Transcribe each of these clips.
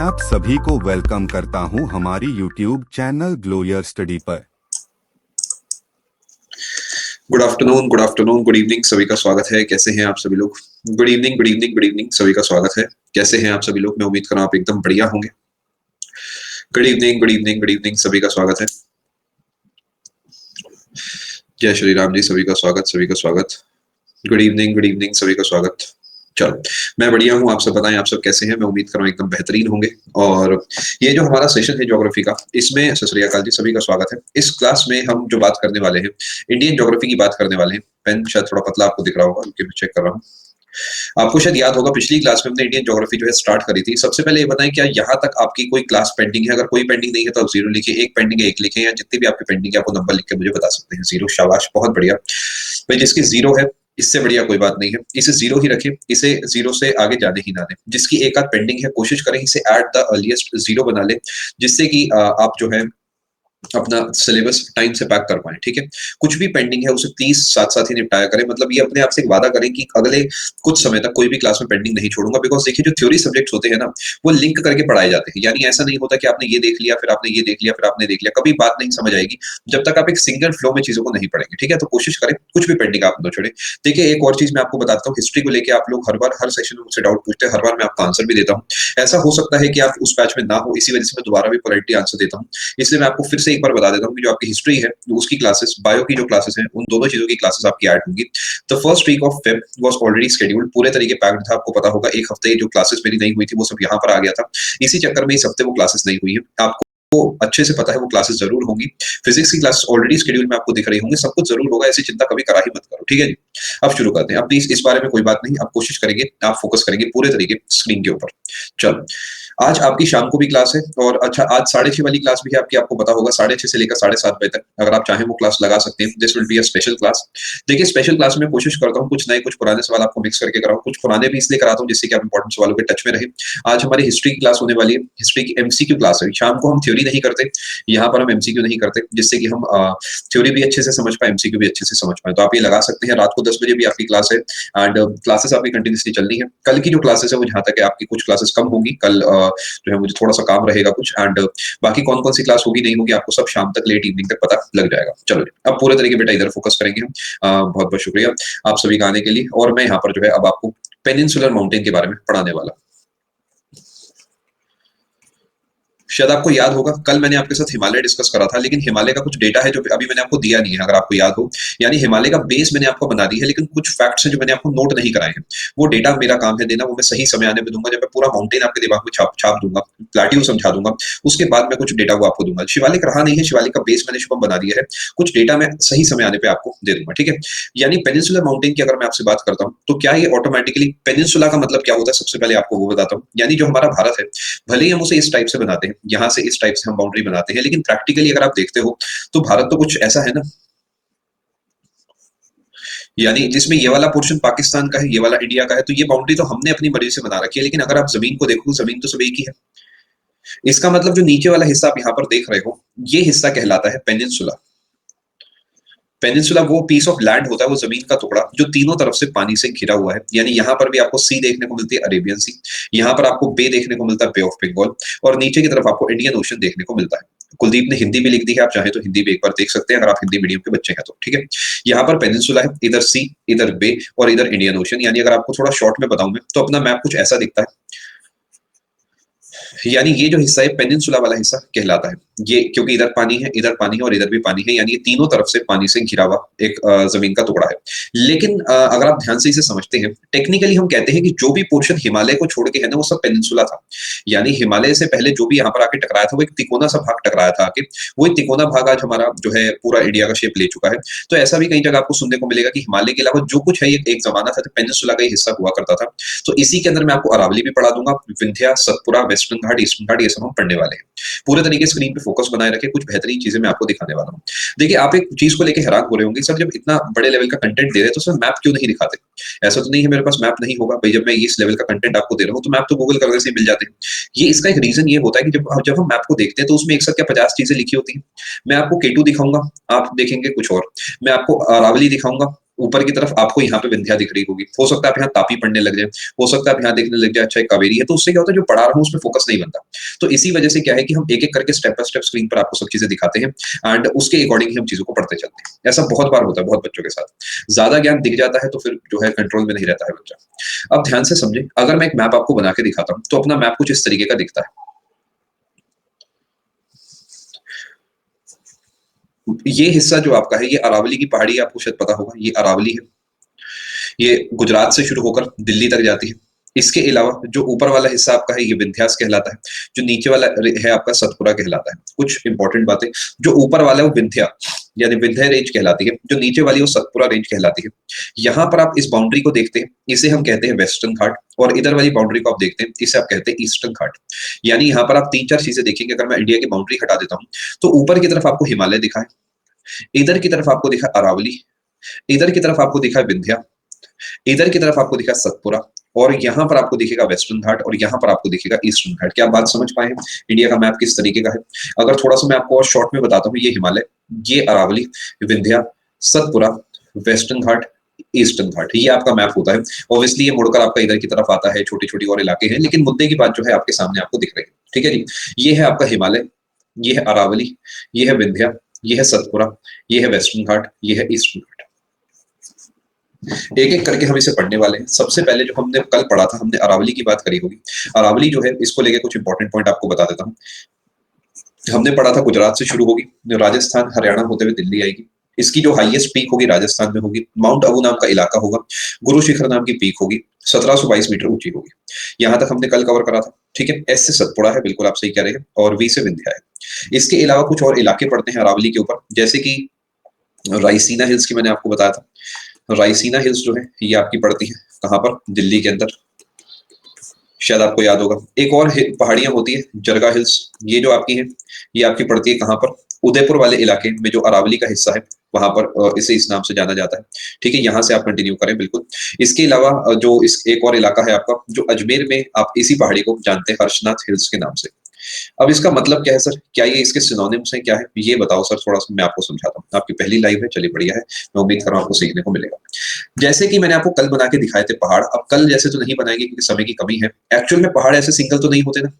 आप सभी को वेलकम करता हूं हमारी YouTube channel glow your study पर। Good afternoon, good afternoon, good evening, सभी का स्वागत है। कैसे हैं आप सभी लोग? Good evening, good evening, good evening, सभी का स्वागत है। कैसे हैं आप सभी लोग? मैं उम्मीद कर रहा हूं आप एकदम बढ़िया होंगे। Good evening, good evening, good evening, सभी का स्वागत है। जय श्री राम जी, सभी का स्वागत, सभी का स्वागत। गुड इवनिंग, गुड इवनिंग, सभी का स्वागत। चलो, मैं बढ़िया हूँ। आप सब बताएं, आप सब कैसे हैं? मैं उम्मीद कर रहा हूँ एकदम बेहतरीन होंगे। और ये जो हमारा सेशन है ज्योग्राफी का, इसमें सत श्री अकाल जी, सभी का स्वागत है। इस क्लास में हम जो बात करने वाले हैं, इंडियन ज्योग्राफी की बात करने वाले हैं। पेन शायद थोड़ा पतला आपको दिख रहा होगा क्योंकि मैं चेक कर रहा हूँ। आपको शायद याद होगा पिछली क्लास में हमने इंडियन ज्योग्राफी जो है स्टार्ट करी थी। सबसे पहले ये बताएं, क्या यहाँ तक आपकी कोई क्लास पेंडिंग है? अगर कोई पेंडिंग नहीं है तो आप जीरो लिखिए, एक पेंडिंग है एक लिखें, या जितनी भी आपकी पेंडिंग है आपको नंबर लिख के मुझे बता सकते हैं। जीरो, शाबाश, बहुत बढ़िया भाई। जिसकी जीरो है, इससे बढ़िया कोई बात नहीं है। इसे जीरो ही रखें, इसे जीरो से आगे जाने ही ना दें। जिसकी एक आध पेंडिंग है, कोशिश करें इसे एट द अर्लीस्ट जीरो बना ले, जिससे कि आप जो है अपना सिलेबस टाइम से पैक कर पाए। ठीक है, कुछ भी पेंडिंग है उसे प्लीज साथ साथ ही निपटाया करें। मतलब ये अपने आप से एक वादा करें कि अगले कुछ समय तक कोई भी क्लास में पेंडिंग नहीं छोड़ूंगा। बिकॉज देखिए, जो थ्योरी सब्जेक्ट्स होते हैं ना, वो लिंक करके पढ़ाए जाते हैं। यानी ऐसा नहीं होता कि आपने ये देख लिया, फिर आपने ये देख लिया, फिर आपने देख लिया। कभी बात नहीं समझ आएगी जब तक आप एक सिंगल फ्लो में चीजों को नहीं पढ़ेंगे। ठीक है, तो कोशिश करें कुछ भी पेंडिंग आप न छोड़े। देखिए, एक और चीज मैं आपको बताता हूँ, हिस्ट्री को लेकर आप लोग हर बार हर सेशन में मुझसे डाउट पूछते हैं, हर बार मैं आपका आंसर भी देता हूँ। ऐसा हो सकता है कि आप उस बैच में ना हो, इसी वजह से मैं दोबारा भी पोलाइटली आंसर देता हूँ। इसलिए मैं आपको फिर से एक बार बता देता हूँ कि जो आपकी हिस्ट्री है उसकी क्लासेस, बायो की जो क्लासेस हैं, उन दोनों चीजों की क्लासेस आपकी ऐड होंगी। The first week of Feb was already scheduled, पूरे तरीके पैक्ड था। आपको पता होगा एक हफ्ते जो क्लासेस मेरी नहीं हुई थी वो सब यहाँ पर आ गया था। इसी चक्कर में इस हफ्ते वो क्लासेस नहीं हुई है। आपको अच्छे से पता है वो क्लासेस जरूर होंगी। फिजिक्स की क्लासेस ऑलरेडी शेड्यूल में आपको दिख रही होंगी। सब कुछ जरूर होगा, ऐसी चिंता कभी करा ही मत करो। ठीक है जी, अब शुरू करते हैं। अब प्लीज इस बारे में कोई बात नहीं, आप कोशिश करेंगे, आप फोकस करेंगे पूरे तरीके स्क्रीन के ऊपर। चलो, आज आपकी शाम को भी क्लास है। और अच्छा, आज 6:30 वाली क्लास भी है आपकी। आपको पता होगा 6:30 से लेकर 7:30 बजे तक अगर आप चाहें वो क्लास लगा सकते हैं। This will be a special class. देखिए, स्पेशल क्लास में कोशिश करता हूँ कुछ नए कुछ पुराने सवाल आपको मिक्स करके कराऊं। कुछ पुराने भी इसलिए कराता हूँ जिससे कि आप इंपॉर्टेंट सवालों के टच में रहे। आज हमारी हिस्ट्री की क्लास होने वाली है। हिस्ट्री की एमसीक्यू क्लास है। शाम को हम थ्योरी नहीं करते, यहाँ पर हम एमसीक्यू नहीं करते, जिससे कि हम थ्योरी भी अच्छे से समझ पाए, एमसीक्यू भी अच्छे से समझ पाए। तो आप ये लगा सकते हैं। रात को 10 बजे भी आपकी क्लास है एंड क्लासेस आपकी कंटिन्यूसली चलनी है। कल की जो क्लासेस है वो जहाँ तक है आपकी कुछ क्लासेस कम होंगी। कल जो है मुझे थोड़ा सा काम रहेगा कुछ, एंड बाकी कौन कौन सी क्लास होगी नहीं होगी आपको सब शाम तक, लेट इवनिंग तक पता लग जाएगा। चलो, अब पूरे तरीके बेटा इधर फोकस करेंगे हम। बहुत बहुत शुक्रिया आप सभी का आने के लिए। और मैं यहाँ पर जो है अब आपको पेनिनसुलर माउंटेन के बारे में पढ़ाने वाला। शायद आपको याद होगा कल मैंने आपके साथ हिमालय डिस्कस करा था, लेकिन हिमालय का कुछ डेटा है जो अभी मैंने आपको दिया नहीं है, अगर आपको याद हो। यानी हिमालय का बेस मैंने आपको बना दी है, लेकिन कुछ फैक्ट्स हैं जो मैंने आपको नोट नहीं कराए हैं। वो डेटा मेरा काम है देना, वो मैं सही समय आने पे दूंगा, जब मैं पूरा माउंटेन आपके दिमाग में छाप छाप दूंगा, प्लाट्यू समझा दूंगा। उसके बाद मैं कुछ डेटा को आपको दूंगा। शिवालिक रहा नहीं है, शिवालिक का बेस मैंने शुभम बना दिया है। कुछ डेटा मैं सही समय आने पे आपको दे दूंगा। ठीक है, यानी पेनिनसुलर माउंटेन की अगर मैं आपसे बात करता हूँ तो क्या ये ऑटोमेटिकली पेनिनसुला का मतलब क्या होता है? सबसे पहले आपको वो बताता हूँ। यानी जो हमारा भारत है, भले ही हम उसे इस टाइप से बनाते हैं, यहाँ से इस टाइप से हम बाउंड्री बनाते हैं, लेकिन प्रैक्टिकली अगर आप देखते हो तो भारत तो कुछ ऐसा है ना, यानी जिसमें ये वाला पोर्शन पाकिस्तान का है, ये वाला इंडिया का है। तो ये बाउंड्री तो हमने अपनी मर्जी से बना रखी है, लेकिन अगर आप जमीन को देखो, जमीन तो सब एक ही है। इसका मतलब जो नीचे वाला हिस्सा आप यहाँ पर देख रहे हो, ये हिस्सा कहलाता है पेनिनसुला। पेनिनसुला वो पीस ऑफ लैंड होता है, वो जमीन का टुकड़ा जो तीनों तरफ से पानी से घिरा हुआ है। यानी यहाँ पर भी आपको सी देखने को मिलती है, अरेबियन सी। यहाँ पर आपको बे देखने को मिलता है, बे ऑफ बंगाल। और नीचे की तरफ आपको इंडियन ओशन देखने को मिलता है। कुलदीप ने हिंदी भी लिख दी है, आप चाहे तो हिंदी भी एक बार देख सकते हैं अगर आप हिंदी मीडियम के बच्चे हैं तो। ठीक है, यहाँ पर पेनिनसुला है, इधर सी, इधर बे, और इधर इंडियन ओशन। यानी अगर आपको थोड़ा शॉर्ट में बताऊं मैं, तो अपना मैप कुछ ऐसा दिखता है। यानी ये जो हिस्सा है पेनिनसुला वाला हिस्सा कहलाता है ये, क्योंकि इधर पानी है और इधर भी पानी है। यानी ये तीनों तरफ से पानी से घिरा हुआ एक जमीन का टुकड़ा है। लेकिन अगर आप ध्यान से इसे समझते हैं, टेक्निकली हम कहते हैं कि जो भी पोर्शन हिमालय को छोड़ के है ना, वो सब पेनिनसुला था। यानी हिमालय से पहले जो भी यहाँ पर आके टकराया था, वो एक तिकोना सा भाग टकराया था आके। वो तिकोना भाग आज हमारा जो है पूरा इंडिया का शेप ले चुका है। तो ऐसा भी कई जगह आपको सुनने को मिलेगा कि हिमालय के अलावा जो कुछ है, एक जमाना था पेनिनसुला का ही हिस्सा हुआ करता था। तो इसी के अंदर मैं आपको अरावली भी पढ़ा दूंगा, विंध्या, सतपुरा, वेस्टर्न घाट, ईस्टर्न घाट, ये सब हम पढ़ने वाले हैं। पूरे तरीके स्क्रीन पे फोकस बनाए रखे, कुछ बेहतरीन चीजें मैं आपको दिखाने वाला हूँ। देखिए, आप एक चीज को लेकर हैरान हो रहे होंगे, सर जब इतना बड़े लेवल का कंटेंट दे रहे हैं तो सर मैप क्यों नहीं दिखाते? ऐसा तो नहीं है मेरे पास मैप नहीं होगा भाई। जब मैं इस लेवल का कंटेंट आपको दे रहा हूँ तो मैप तो गूगल करने से मिल जाते हैं। ये इसका एक रीजन ये होता है कि जब जब हम मैप को देखते हैं तो उसमें एक साथ क्या 50 चीजें लिखी होती हैं। मैं आपको केटू दिखाऊंगा, आप देखेंगे कुछ और। मैं आपको अरावली दिखाऊंगा, ऊपर की तरफ आपको यहाँ पे विंध्या दिख रही होगी, हो सकता है आप यहाँ तापी पढ़ने लग जाए, हो सकता है आप यहाँ देखने लग जाए अच्छा ये कावेरी है, तो उससे क्या होता है जो पढ़ा रहा हूँ उसमें फोकस नहीं बनता। तो इसी वजह से क्या है कि हम एक-एक करके स्टेप बाय स्टेप स्क्रीन पर आपको सब चीजें दिखाते हैं एंड उसके अकॉर्डिंग ही हम चीजों को पढ़ते चलते हैं। ऐसा बहुत बार होता है बहुत बच्चों के साथ। ज्यादा ज्ञान दिख जाता है तो फिर जो है कंट्रोल में नहीं रहता है बच्चा। अब ध्यान से समझें, अगर मैं एक मैप आपको बना के दिखाता हूँ तो अपना मैप कुछ इस तरीके का दिखता है। ये हिस्सा जो आपका है ये अरावली की पहाड़ी, आपको शायद पता होगा ये अरावली है। ये गुजरात से शुरू होकर दिल्ली तक जाती है। इसके अलावा जो ऊपर वाला हिस्सा आपका है ये विंध्यास कहलाता है, जो नीचे वाला है आपका सतपुरा कहलाता है। कुछ इंपॉर्टेंट बातें, जो ऊपर वाला है वो विंध्या यानी विंध्य रेंज कहलाती है, जो नीचे वाली है वो सतपुरा रेंज कहलाती है। यहाँ पर आप इस बाउंड्री को देखते हैं, इसे हम कहते हैं वेस्टर्न घाट, और इधर वाली बाउंड्री को आप देखते हैं, इसे आप कहते हैं ईस्टर्न घाट। यानी यहाँ पर आप 3-4 चीजें देखेंगे। अगर मैं इंडिया की बाउंड्री हटा देता हूँ तो ऊपर की तरफ आपको हिमालय दिखा है, इधर की तरफ आपको दिखा अरावली, इधर की तरफ आपको दिखा विंध्या, इधर की तरफ आपको दिखा सतपुरा, और यहाँ पर आपको दिखेगा वेस्टर्न घाट, और यहाँ पर आपको दिखेगा ईस्टर्न घाट। क्या आप बात समझ पाए हैं इंडिया का मैप किस तरीके का है? अगर थोड़ा सा मैं आपको और शॉर्ट में बताता हूँ, ये हिमालय, ये अरावली, विंध्या, सतपुरा, वेस्टर्न घाट, ईस्टर्न घाट, ये आपका मैप होता है। ऑब्वियसली ये मुड़कर आपका इधर की तरफ आता है, छोटी छोटी और इलाके हैं, लेकिन मुद्दे की बात जो है आपके सामने आपको दिख रही है। ठीक है जी, ये है आपका हिमालय, ये है अरावली, ये है विंध्या, ये है सतपुरा, ये है वेस्टर्न घाट, ये है ईस्टर्न घाट। एक एक करके हम इसे पढ़ने वाले हैं। सबसे पहले जो हमने कल पढ़ा था, हमने अरावली की बात करी होगी। अरावली जो है, इसको लेके कुछ इंपॉर्टेंट पॉइंट आपको बता देता हूँ। हमने पढ़ा था गुजरात से शुरू होगी, राजस्थान हरियाणा होते हुए दिल्ली आएगी। इसकी जो हाईएस्ट पीक होगी राजस्थान में होगी, माउंट अबू नाम का इलाका होगा, गुरु शिखर नाम की पीक होगी, 1722 मीटर ऊंची होगी। यहाँ तक हमने कल कवर करा था। ठीक है, एस से सतपुड़ा है, बिल्कुल आप सही कह रहे हैं, और वी से विंध्या है। इसके अलावा कुछ और इलाके पड़ते हैं अरावली के ऊपर, जैसे कि रायसीना हिल्स की मैंने आपको बताया था। रायसीना हिल्स जो है ये आपकी पड़ती है कहाँ पर? दिल्ली के अंदर, शायद आपको याद होगा। एक और पहाड़ियां होती है जरगा हिल्स, ये जो आपकी है ये आपकी पड़ती है कहाँ पर? उदयपुर वाले इलाके में, जो अरावली का हिस्सा है वहां पर इसे इस नाम से जाना जाता है। ठीक है, यहाँ से आप कंटिन्यू करें बिल्कुल। इसके अलावा जो इस एक और इलाका है आपका, जो अजमेर में आप इसी पहाड़ी को जानते हैं हर्षनाथ हिल्स के नाम से। अब इसका मतलब क्या है सर? क्या ये इसके सिनोनिम्स हैं? क्या है ये बताओ सर, थोड़ा सा मैं आपको समझाता हूँ। आपकी पहली लाइव है, चलिए बढ़िया है, मैं उम्मीद कर रहा हूँ आपको सीखने को मिलेगा। जैसे कि मैंने आपको कल बना के दिखाए थे पहाड़, अब कल जैसे तो नहीं बनाएंगे क्योंकि समय की कमी है। एक्चुअल में पहाड़ ऐसे सिंगल तो नहीं होते ना,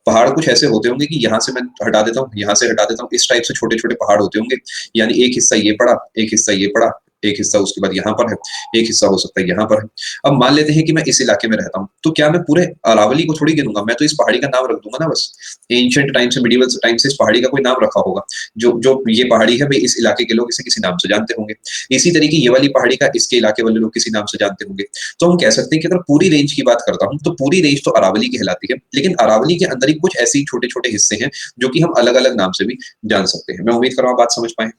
पहाड़ कुछ ऐसे होते होंगे कि यहाँ से मैं हटा देता हूँ, यहाँ से हटा देता हूँ, इस टाइप से छोटे छोटे पहाड़ होते होंगे। यानी एक हिस्सा ये पड़ा, एक हिस्सा ये पड़ा, एक हिस्सा उसके बाद यहाँ पर है, एक हिस्सा हो सकता है यहाँ पर है। अब मान लेते हैं कि मैं इस इलाके में रहता हूँ, तो क्या मैं पूरे अरावली को थोड़ी गिनूंगा? मैं तो इस पहाड़ी का नाम रख दूंगा ना बस। एंशिएंट टाइम से, मिडिवल टाइम से इस पहाड़ी का कोई नाम रखा होगा। जो जो ये पहाड़ी है भाई, इस इलाके के लोग इसे किसी नाम से जानते होंगे। इसी तरीके ये वाली पहाड़ी का इसके इलाके वाले लोग किसी नाम से जानते होंगे। तो हम कह सकते हैं कि अगर पूरी रेंज की बात करता हूँ तो पूरी रेंज तो अरावली कहलाती है, लेकिन अरावली के अंदर ही कुछ ऐसे छोटे छोटे हिस्से हैं जो कि हम अलग अलग नाम से भी जान सकते हैं। मैं उम्मीद कर रहा हूँ बात समझ पाए।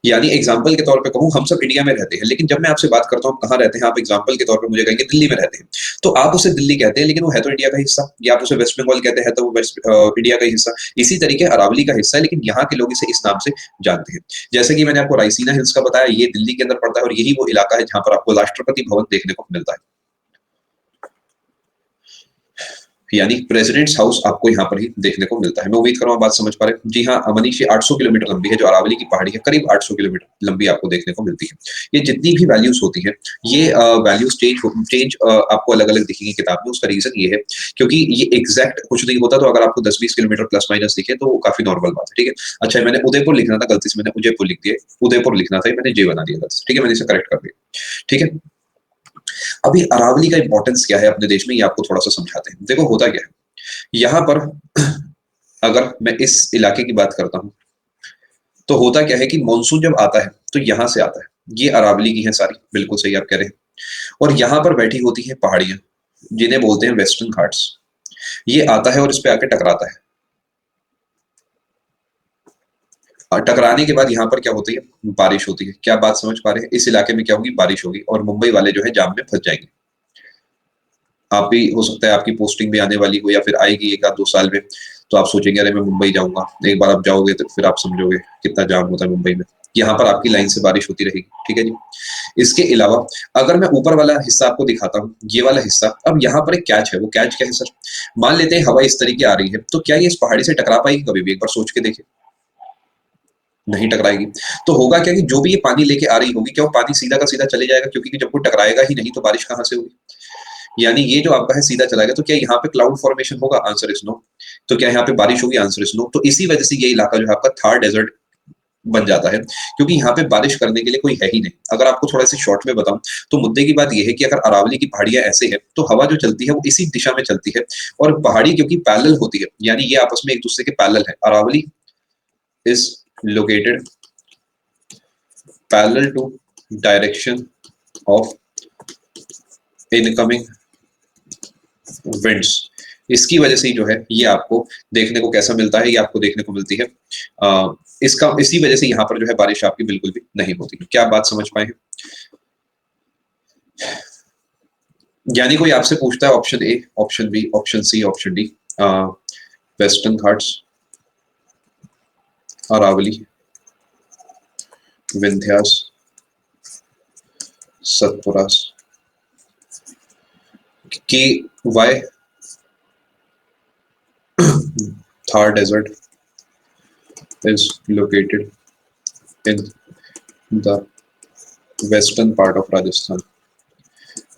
यानी एग्जाम्पल के तौर पे कहूँ, हम सब इंडिया में रहते हैं, लेकिन जब मैं आपसे बात करता हूँ कहाँ रहते हैं, आप एग्जाम्पल के तौर पे मुझे कहेंगे दिल्ली में रहते हैं, तो आप उसे दिल्ली कहते हैं, लेकिन वो है तो इंडिया का हिस्सा। या आप उसे वेस्ट बंगाल कहते हैं तो वो वेस्ट इंडिया का हिस्सा। इसी तरीके अरावली का हिस्सा है, लेकिन यहाँ के लोग इसे इस नाम से जानते हैं। जैसे कि मैंने आपको रायसीना हिल्स का बताया, ये दिल्ली के अंदर पड़ता है, और यही वो इलाका है जहाँ पर आपको राष्ट्रपति भवन देखने को मिलता है, यानी प्रेसिडेंट्स हाउस आपको यहाँ पर ही देखने को मिलता है। मैं उम्मीद कर रहा हूँ बात समझ पा रहे हैं। जी हाँ, मनीष, ये 800 किलोमीटर लंबी है जो अरावली की पहाड़ी है, करीब 800 किलोमीटर लंबी आपको देखने को मिलती है। ये जितनी भी वैल्यूज होती है, ये वैल्यूज चेंज आपको अलग अलग दिखेंगी किताब में। उसका रीजन ये है क्योंकि ये एग्जैक्ट कुछ नहीं होता, तो अगर आपको 10-20 किलोमीटर प्लस माइनस दिखे तो वो काफी नॉर्मल बात है। ठीक है, अच्छा मैंने उदयपुर लिखना था, गलती से मैंने उदयपुर लिख दिया, उदयपुर लिखना था, मैंने जे बना दिया गलती से। ठीक है, मैंने इसे करेक्ट कर दिया। ठीक है, अभी अरावली का इंपॉर्टेंस क्या है अपने देश में, ये आपको थोड़ा सा समझाते हैं। देखो होता क्या है यहाँ पर, अगर मैं इस इलाके की बात करता हूं तो होता क्या है कि मॉनसून जब आता है तो यहां से आता है। ये अरावली की है सारी, बिल्कुल सही आप कह रहे हैं। और यहां पर बैठी होती है पहाड़ियां, जिन्हें बोलते हैं वेस्टर्न घाट्स। ये आता है और इस पे आके टकराता है, और टकराने के बाद यहाँ पर क्या होती है? बारिश होती है। क्या बात समझ पा रहे हैं? इस इलाके में क्या होगी? बारिश होगी, और मुंबई वाले जो है जाम में फंस जाएंगे। आप भी हो सकता है आपकी पोस्टिंग भी आने वाली हो, या फिर आएगी 1-2 साल में, तो आप सोचेंगे अरे मैं मुंबई जाऊंगा। एक बार आप जाओगे तो फिर आप समझोगे कितना जाम होता है मुंबई में। यहाँ पर आपकी लाइन से बारिश होती रहेगी। ठीक है जी, इसके अलावा अगर मैं ऊपर वाला हिस्सा आपको दिखाता हूँ, ये वाला हिस्सा, अब यहाँ पर एक कैच है। वो कैच क्या है सर? मान लेते हैं हवा इस तरीके आ रही है, तो क्या ये इस पहाड़ी से टकरा पाएगी कभी भी? एक बार सोच के देखिए। नहीं टकराएगी। तो होगा क्या कि जो भी ये पानी लेके आ रही होगी, क्या वो पानी सीधा का सीधा चले जाएगा? क्योंकि जब वो टकराएगा ही नहीं तो बारिश कहाँ से होगी? यानी ये जो आपका है सीधा चला गया, तो क्या यहाँ पे क्लाउड फॉर्मेशन होगा? Answer is no. तो क्या यहाँ पे बारिश होगी? Answer is no. तो इसी वजह से ये इलाका जो है आपका थार डेजर्ट बन जाता है, क्योंकि यहाँ पे बारिश करने के लिए कोई है ही नहीं। अगर आपको थोड़ा सा शॉर्ट में बताऊं, तो मुद्दे की बात यह है कि अगर अरावली की पहाड़ियां ऐसे है, तो हवा जो चलती है वो इसी दिशा में चलती है, और पहाड़ी क्योंकि पैरेलल होती है, यानी ये आपस में एक दूसरे के पैरेलल है। Aravalli is located parallel to direction of incoming winds. इसकी वजह से ही जो है ये आपको देखने को कैसा मिलता है, ये आपको देखने को मिलती है। इसका इसी वजह से यहाँ पर जो है बारिश आपकी बिल्कुल भी नहीं होती। क्या आप बात समझ पाए हैं? यानी कोई आपसे पूछता है option A, option B, option C, option D, Western Ghats, Aravalli, Vindhyas, Satpuras, कि why Thar desert is located in the western part of Rajasthan।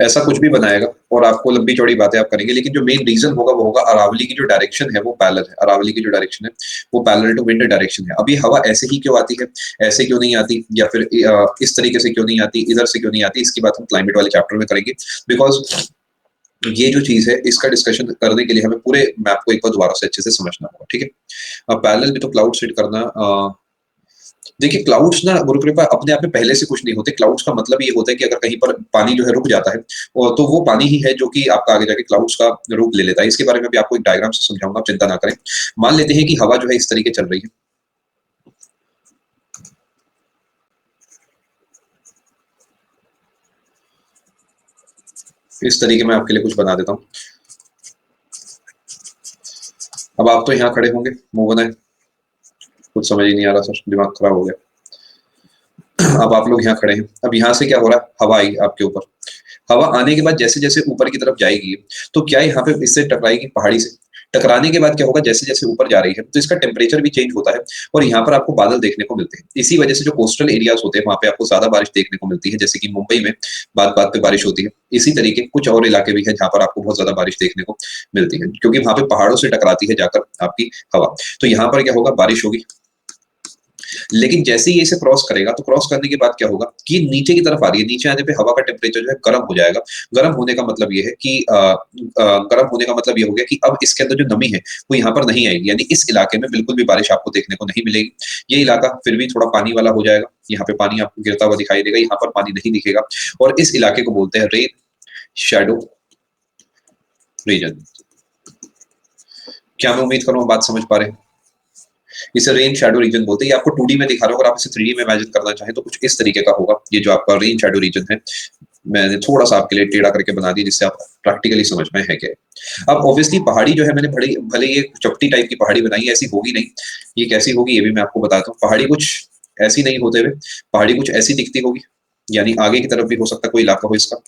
ऐसा कुछ भी बनाएगा और आपको लंबी चौड़ी बातें आप करेंगे, लेकिन जो मेन रीजन होगा वो होगा अरावली की जो डायरेक्शन है वो पैरेलल है। अरावली की जो डायरेक्शन है वो पैरेलल टू विंड डायरेक्शन है। अभी हवा ऐसे ही क्यों आती है, ऐसे क्यों नहीं आती, या फिर इस तरीके से क्यों नहीं आती, इधर से क्यों नहीं आती, इसकी बात हम क्लाइमेट वाले चैप्टर में करेंगे। बिकॉज ये जो चीज है इसका डिस्कशन करने के लिए हमें पूरे मैप को एक बार दोबारा से अच्छे से समझना होगा, ठीक है। पैरेलल में तो क्लाउड सेट करना, देखिए क्लाउड्स ना गुरुकृपा अपने आप में पहले से कुछ नहीं होते। क्लाउड्स का मतलब ये होता है कि अगर कहीं पर पानी जो है रुक जाता है, और तो वो पानी ही है जो कि आपका आगे जाके क्लाउड्स का रूप ले लेता है। इसके बारे में भी आपको एक डायग्राम से समझाऊंगा, आप चिंता ना करें। मान लेते हैं कि हवा जो है इस तरीके चल रही है, इस तरीके में आपके लिए कुछ बना देता हूँ। अब आप तो यहाँ खड़े होंगे, मुंह बनाए, कुछ समझ ही नहीं आ रहा सर, दिमाग खराब हो गया। अब आप लोग यहाँ खड़े हैं, अब यहाँ से क्या हो रहा है, हवा आई आपके ऊपर। हवा आने के बाद जैसे जैसे ऊपर की तरफ जाएगी, तो क्या यहाँ पे इससे टकराएगी पहाड़ी से। टकराने के बाद क्या होगा, जैसे जैसे ऊपर जा रही है तो इसका टेम्परेचर भी चेंज होता है, और यहाँ पर आपको बादल देखने को मिलते हैं। इसी वजह से जो कोस्टल एरियाज होते हैं वहां पे आपको ज्यादा बारिश देखने को मिलती है, जैसे कि मुंबई में बात बात पे बारिश होती है। इसी तरीके कुछ और इलाके भी है जहाँ पर आपको बहुत ज्यादा बारिश देखने को मिलती है, क्योंकि वहां पे पहाड़ों से टकराती है जाकर आपकी हवा। तो यहाँ पर क्या होगा, बारिश होगी। लेकिन जैसे ही ये इसे क्रॉस करेगा, तो क्रॉस करने के बाद क्या होगा कि नीचे की तरफ आ रही है, नीचे आने पे हवा का टेम्परेचर जो है गर्म हो जाएगा। गर्म होने का मतलब ये है कि गर्म होने का मतलब ये हो गया कि अब इसके अंदर जो नमी है वो यहाँ पर नहीं आएगी, यानी इस इलाके में बिल्कुल भी बारिश आपको देखने को नहीं मिलेगी। ये इलाका फिर भी थोड़ा पानी वाला हो जाएगा, यहाँ पे पानी आपको गिरता हुआ दिखाई देगा, यहाँ पर पानी नहीं दिखेगा, और इस इलाके को बोलते हैं रेन शैडो रीजन। क्या मैं उम्मीद करूँ बात समझ पा रहे हैं? इसे रेन शैडो रीजन बोलते हैं। ये आपको 2D में दिखा रहा हूं, अगर आप इसे 3D में इमेजिन करना चाहें तो कुछ इस तरीके का होगा। ये जो आपका रेन शैडो रीजन है, मैंने थोड़ा सा आपके लिए टेढ़ा करके बना दिया जिससे आप प्रैक्टिकली समझ में है क्या। अब ऑब्वियसली पहाड़ी जो है मैंने बड़ी भले ये चपटी टाइप की पहाड़ी बनाई है, ऐसी होगी नहीं। ये कैसी होगी ये भी मैं आपको बताता हूँ। पहाड़ी कुछ ऐसी नहीं होते हुए, पहाड़ी कुछ ऐसी दिखती होगी, यानी आगे की तरफ भी हो सकता है कोई इलाका हो इसका।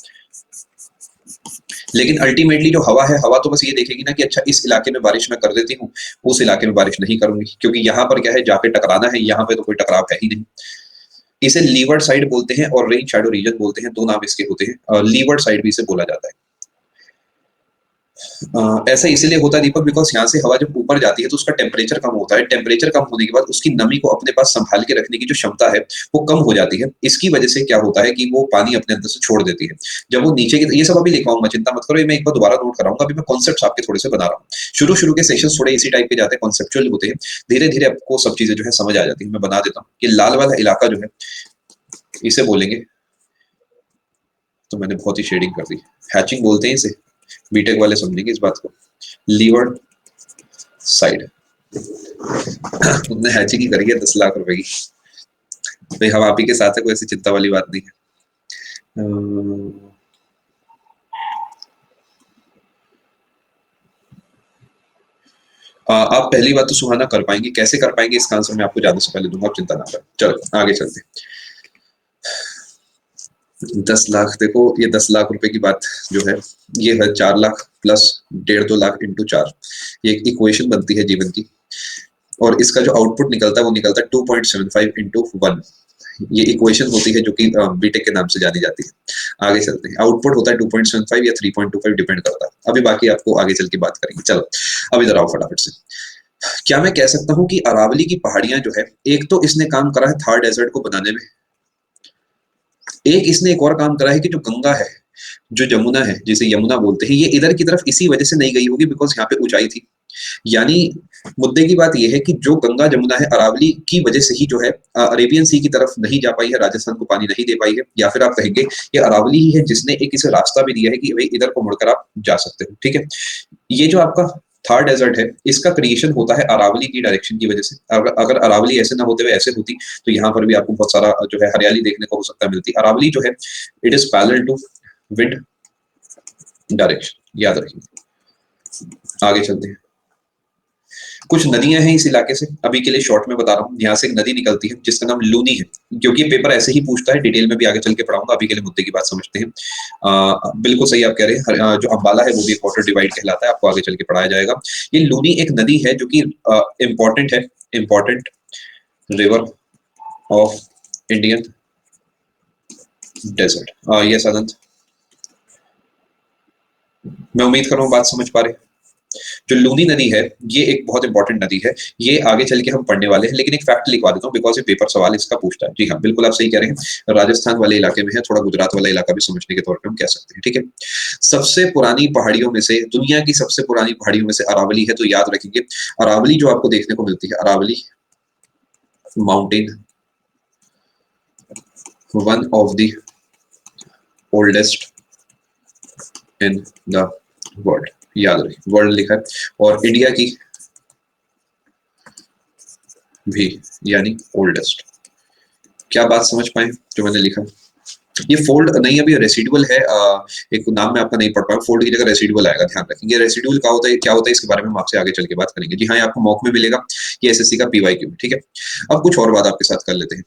लेकिन अल्टीमेटली जो हवा है, हवा तो बस ये देखेगी ना कि अच्छा इस इलाके में बारिश मैं कर देती हूँ, उस इलाके में बारिश नहीं करूंगी, क्योंकि यहाँ पर क्या है, जाके टकराना है, यहाँ पे तो कोई टकराव है ही नहीं। इसे लीवर्ड साइड बोलते हैं और रेन शैडो रीजन बोलते हैं, दो नाम इसके होते हैं। लीवर्ड साइड भी इसे बोला जाता है। ऐसा इसलिए होता है दीपक, बिकॉज यहाँ से हवा जब ऊपर जाती है तो उसका टेम्परेचर कम होता है। टेम्परेचर कम होने के बाद उसकी नमी को अपने पास संभाल के रखने की जो क्षमता है वो कम हो जाती है। इसकी वजह से क्या होता है कि वो पानी अपने अंदर से छोड़ देती है। जब वो नीचे की, ये सब अभी लिखवाऊंगा, चिंता मत करो, ये मैं एक बार दोबारा नोट कराऊंगा। अभी मैं कॉन्सेप्ट आपके थोड़े से बना रहा हूँ। शुरू शुरू के सेशन थोड़े इसी टाइप के जाते हैं, कॉन्सेप्चुअल होते हैं। धीरे धीरे आपको सब चीजें जो है समझ आ जाती है। मैं बना देता हूँ कि लाल वाला इलाका जो है इसे बोलेंगे, तो मैंने बहुत ही शेडिंग कर दी, हैचिंग बोलते हैं इसे, बीटेक वाले समझेंगे इस बात को। लीवर्ड साइड उनने हैचिंग ही करी है 10 लाख रुपए की। भाई हम आप ही के साथ है, कोई ऐसी चिंता वाली बात नहीं है। आप पहली बात तो सुहाना कर पाएंगे, कैसे कर पाएंगे इसका आंसर मैं आपको जाने से पहले दूंगा, आप चिंता ना करें। चलो आगे चलते। 10 लाख, देखो ये 10 लाख रुपए की बात जो है ये है 4 लाख प्लस 1.5-2 लाख इंटू 4। ये एक इक्वेशन बनती है जीवन की। और इसका जो आउटपुट निकलता है वो निकलता है 2.75 इंटू 1। ये इक्वेशन होती है जो कि बीटेक के नाम से जानी जाती है। आगे चलते हैं, आउटपुट होता है 2.75 या 3.25, डिपेंड करता है। अभी बाकी आपको आगे चल के बात करेंगे। चलो अब इधर आओ फटाफट से। क्या मैं कह सकता हूँ कि अरावली की पहाड़ियां जो है, एक तो इसने काम करा है थार डेजर्ट को बनाने में, एक इसने एक और काम करा है कि जो गंगा है, जो जमुना है, जिसे यमुना बोलते हैं, ये इधर की तरफ इसी वजह से नहीं गई होगी बिकॉज यहाँ पे ऊंचाई थी। यानी मुद्दे की बात यह है कि जो गंगा जमुना है अरावली की वजह से ही जो है अरेबियन सी की तरफ नहीं जा पाई है, राजस्थान को पानी नहीं दे पाई है। या फिर आप कहेंगे ये अरावली ही है जिसने एक इसे रास्ता भी दिया है कि भाई इधर को मुड़कर आप जा सकते हो। ठीक है, ये जो आपका थार डेजर्ट है, इसका क्रिएशन होता है अरावली की डायरेक्शन की वजह से। अगर अरावली ऐसे ना होते हुए ऐसे होती तो यहाँ पर भी आपको बहुत सारा जो है हरियाली देखने को हो सकता है मिलती। अरावली जो है it is parallel to wind direction, याद रखिए। आगे चलते हैं, कुछ नदियां हैं इस इलाके से, अभी के लिए शॉर्ट में बता रहा हूँ। यहाँ से एक नदी निकलती है जिसका नाम लूनी है, क्योंकि पेपर ऐसे ही पूछता है, डिटेल में भी आगे चल के पढ़ाऊंगा। अभी के लिए मुद्दे की बात समझते हैं। बिल्कुल सही आप कह रहे हैं, जो अंबाला है वो भी एक वाटर डिवाइड कहलाता है, आपको आगे चल के पढ़ाया जाएगा। ये लूनी एक नदी है जो कि इंपॉर्टेंट है, important river of Indian desert. Yes Anant, मैं उम्मीद कर रहा हूँ बात समझ पा रहे हैं। जो लूनी नदी है ये एक बहुत इंपॉर्टेंट नदी है, ये आगे चल के हम पढ़ने वाले हैं, लेकिन एक फैक्ट लिखवा देता हूँ बिकॉज ये पेपर सवाल इसका पूछता है। जी हाँ, बिल्कुल आप सही कह रहे हैं, राजस्थान वाले इलाके में है, थोड़ा गुजरात वाला इलाका भी समझने के तौर पे हम कह सकते हैं। ठीक है, सबसे पुरानी पहाड़ियों में से, दुनिया की सबसे पुरानी पहाड़ियों में से अरावली है, तो याद रखिए अरावली जो आपको देखने को मिलती है, Aravalli mountain, one of the oldest in the world, याद रखिए वर्ल्ड लिखा है, और इंडिया की भी, यानी ओल्डेस्ट। क्या बात समझ पाए जो मैंने लिखा? ये फोल्ड नहीं, अभी रेसिडुअल है, एक नाम मैं आपका नहीं पढ़ पाया, फोल्ड की जगह रेसिडुअल आएगा, ध्यान रखेंगे। रेसिडुअल क्या होता है, क्या होता है इसके बारे में हम आपसे आगे चल के बात करेंगे। जी हाँ, ये आपको मॉक में मिलेगा, ये एसएससी का पीवाईक्यू में। ठीक है, अब कुछ और बात आपके साथ कर लेते हैं।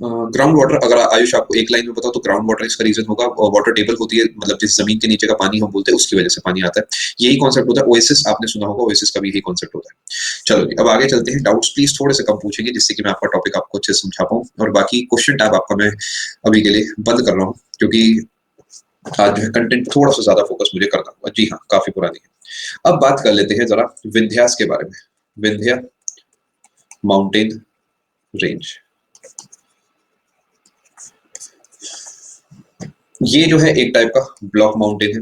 ग्राउंड वाटर, अगर आयुष आपको एक लाइन में बताओ तो ग्राउंड वाटर इसका रीजन होगा, और वाटर टेबल होती है, मतलब जिस जमीन के नीचे का पानी हम बोलते हैं उसकी वजह से पानी आता है, यही कॉन्सेप्ट होता है। ओएसिस आपने सुना होगा, ओएसिस का भी यही कॉन्सेप्ट होता है। चलो जी, अब आगे चलते हैं। डाउट्स प्लीज थोड़े से कम पूछेंगे जिससे कि मैं आपका टॉपिक आपको अच्छे से समझा पाऊँ, और बाकी क्वेश्चन टैब आपका मैं अभी के लिए बंद कर रहा हूँ, क्योंकि आज जो है कंटेंट थोड़ा सा ज्यादा फोकस मुझे करना होगा। जी हाँ, काफी पुरानी है। अब बात कर लेते हैं जरा विंध्यास के बारे में, विंध्या माउंटेन रेंज। ये जो है एक टाइप का ब्लॉक माउंटेन है।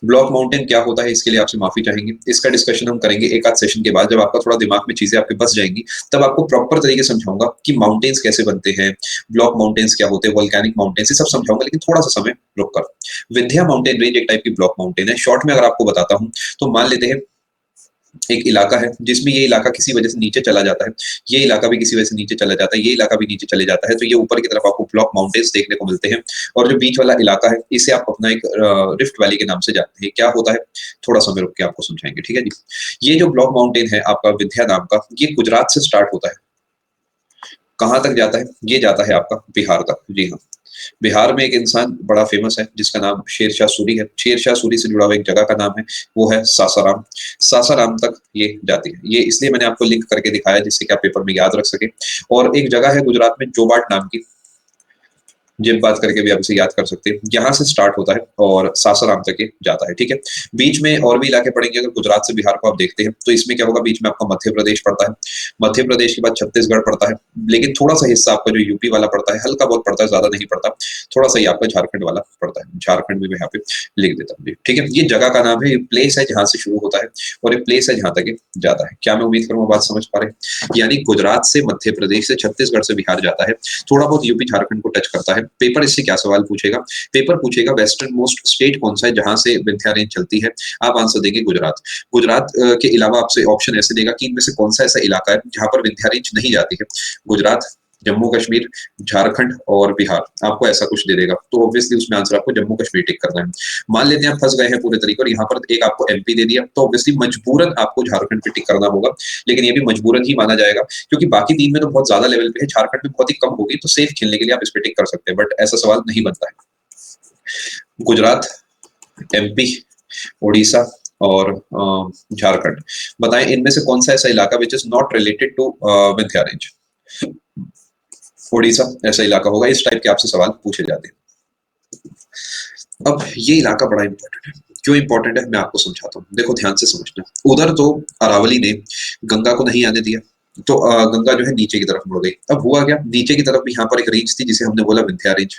ब्लॉक माउंटेन क्या होता है इसके लिए आपसे माफी चाहेंगे, इसका डिस्कशन हम करेंगे एक आध सेशन के बाद, जब आपका थोड़ा दिमाग में चीजें आपके बस जाएंगी, तब आपको प्रॉपर तरीके से समझाऊंगा कि माउंटेन्स कैसे बनते हैं, ब्लॉक माउंटेन्स क्या होते हैं, वोल्केनिक माउंटेन्स, ये सब समझाऊंगा, लेकिन थोड़ा सा समय रुक कर। विंध्या माउंटेन रेंज एक टाइप की ब्लॉक माउंटेन है। शॉर्ट में अगर आपको बताता हूँ तो मान लेते हैं एक इलाका है जिसमें ये इलाका किसी वजह से नीचे चला जाता है, ये इलाका भी किसी वजह से नीचे चला जाता है, ये इलाका भी नीचे चले जाता है, तो ये ऊपर की तरफ आपको ब्लॉक माउंटेन्स देखने को मिलते हैं। और जो बीच वाला इलाका है इसे आप अपना एक रिफ्ट वैली के नाम से जानते हैं। क्या होता है, थोड़ा समय रुक के आपको समझाएंगे। ठीक है जी, ये जो ब्लॉक माउंटेन है आपका विंध्या नाम का, ये गुजरात से स्टार्ट होता है, कहाँ तक जाता है, ये जाता है आपका बिहार तक। जी हाँ, बिहार में एक इंसान बड़ा फेमस है जिसका नाम शेरशाह सूरी है। शेरशाह सूरी से जुड़ा हुआ एक जगह का नाम है, वो है सासाराम। सासाराम तक ये जाती है, ये इसलिए मैंने आपको लिंक करके दिखाया जिससे कि आप पेपर में याद रख सके। और एक जगह है गुजरात में जोबाट नाम की, जिन बात करके भी आप इसे याद कर सकते हैं, यहाँ से स्टार्ट होता है और सासाराम तक ये जाता है। ठीक है, बीच में और भी इलाके पड़ेंगे। अगर गुजरात से बिहार को आप देखते हैं तो इसमें क्या होगा, बीच में आपका मध्य प्रदेश पड़ता है, मध्य प्रदेश के बाद छत्तीसगढ़ पड़ता है, लेकिन थोड़ा सा हिस्सा आपका जो यूपी वाला पड़ता है, हल्का बहुत पड़ता है, ज्यादा नहीं पड़ता, थोड़ा सा ही आपका झारखंड वाला पड़ता है। झारखंड भी मैं यहाँ पे लिख देता हूँ। ठीक है, ये जगह का नाम है, ये प्लेस है जहाँ से शुरू होता है, और ये प्लेस है जहाँ तक ये जाता है। क्या मैं उम्मीद करूँ बात समझ पा रहे हैं? यानी गुजरात से मध्य प्रदेश से छत्तीसगढ़ से बिहार जाता है, थोड़ा बहुत यूपी झारखंड को टच करता है। पेपर इससे क्या सवाल पूछेगा, पेपर पूछेगा वेस्टर्न मोस्ट स्टेट कौन सा है जहां से विंध्या रेंज चलती है, आप आंसर देंगे गुजरात। गुजरात के अलावा आपसे ऑप्शन ऐसे देगा कि इनमें से कौन सा ऐसा इलाका है जहां पर विंध्या रेंज नहीं जाती है, गुजरात, जम्मू कश्मीर, झारखंड और बिहार, आपको ऐसा कुछ दे देगा। तो ऑब्वियसली उसमें आंसर आपको जम्मू कश्मीर टिक करना है। मान लेते हैं आप फंस गए हैं पूरे तरीके और यहाँ पर एक आपको एमपी दे दिया, तो ऑब्वियसली मजबूरन आपको झारखंड पे टिक करना होगा, लेकिन ये भी मजबूरन ही माना जाएगा क्योंकि बाकी तीन में तो बहुत ज्यादा लेवल पे है, झारखंड में बहुत ही कम होगी, तो सेफ खेलने के लिए आप इस पे टिक कर सकते हैं, बट ऐसा सवाल नहीं बनता है। गुजरात, एमपी, उड़ीसा, और झारखंड। बताएं इनमें से कौन सा ऐसा इलाका which is not related to Vindhya range. Odisha ऐसा इलाका होगा। इस टाइप के आपसे सवाल पूछे जाते हैं। अब ये इलाका बड़ा इंपॉर्टेंट है। क्यों इंपॉर्टेंट है मैं आपको समझाता हूँ। देखो ध्यान से समझना। उधर तो अरावली ने गंगा को नहीं आने दिया, तो गंगा जो है नीचे की तरफ मुड़ गई। अब हुआ क्या, नीचे की तरफ भी यहाँ पर एक रेंज थी जिसे हमने बोला विंध्या रेंज।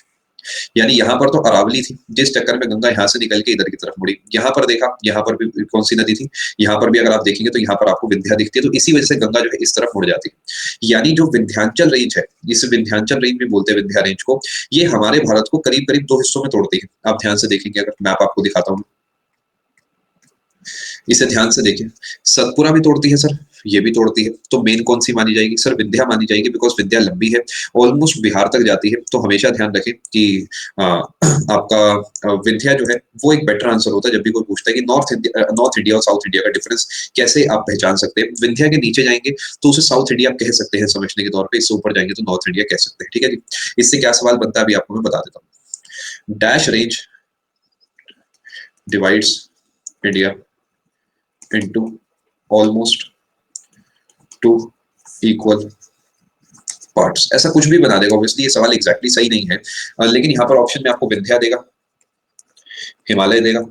यानी यहाँ पर तो अरावली थी, जिस चक्कर में गंगा यहाँ से निकल के इधर की तरफ मुड़ी। यहाँ पर देखा, यहाँ पर भी कौन सी नदी थी, यहाँ पर भी अगर आप देखेंगे तो यहाँ पर आपको विंध्या दिखती है, तो इसी वजह से गंगा जो है इस तरफ मुड़ जाती है। यानी जो विंध्याचल रेंज है, जिसे विंध्याचल रेंज भी बोलते हैं विंध्या रेंज को, ये हमारे भारत को करीब करीब दो हिस्सों में तोड़ती है। आप ध्यान से देखेंगे, अगर मैप आपको दिखाता हूँ, इसे ध्यान से देखिए। सतपुरा भी तोड़ती है सर, ये भी तोड़ती है। तो मेन कौन सी मानी जाएगी सर, विंध्या मानी जाएगी, बिकॉज विंध्या लंबी है, ऑलमोस्ट बिहार तक जाती है। तो हमेशा ध्यान रखें कि आपका विंध्या जो है वो एक बेटर आंसर होता है जब भी कोई पूछता है कि नॉर्थ इंडिया और साउथ इंडिया का डिफरेंस कैसे आप पहचान सकते हैं। विंध्या के नीचे जाएंगे तो उसे साउथ इंडिया आप कह सकते हैं समझने के तौर पर, इससे ऊपर जाएंगे तो नॉर्थ इंडिया कह सकते हैं। ठीक है जी। इससे क्या सवाल बनता है अभी आपको मैं बता देता हूँ। Dash range divides India into almost two equal parts। ऐसा कुछ भी बना देगा। ऑब्वियसली ये सवाल एग्जैक्टली सही नहीं है, लेकिन यहाँ पर ऑप्शन में आपको विंध्या देगा, हिमालय देगा,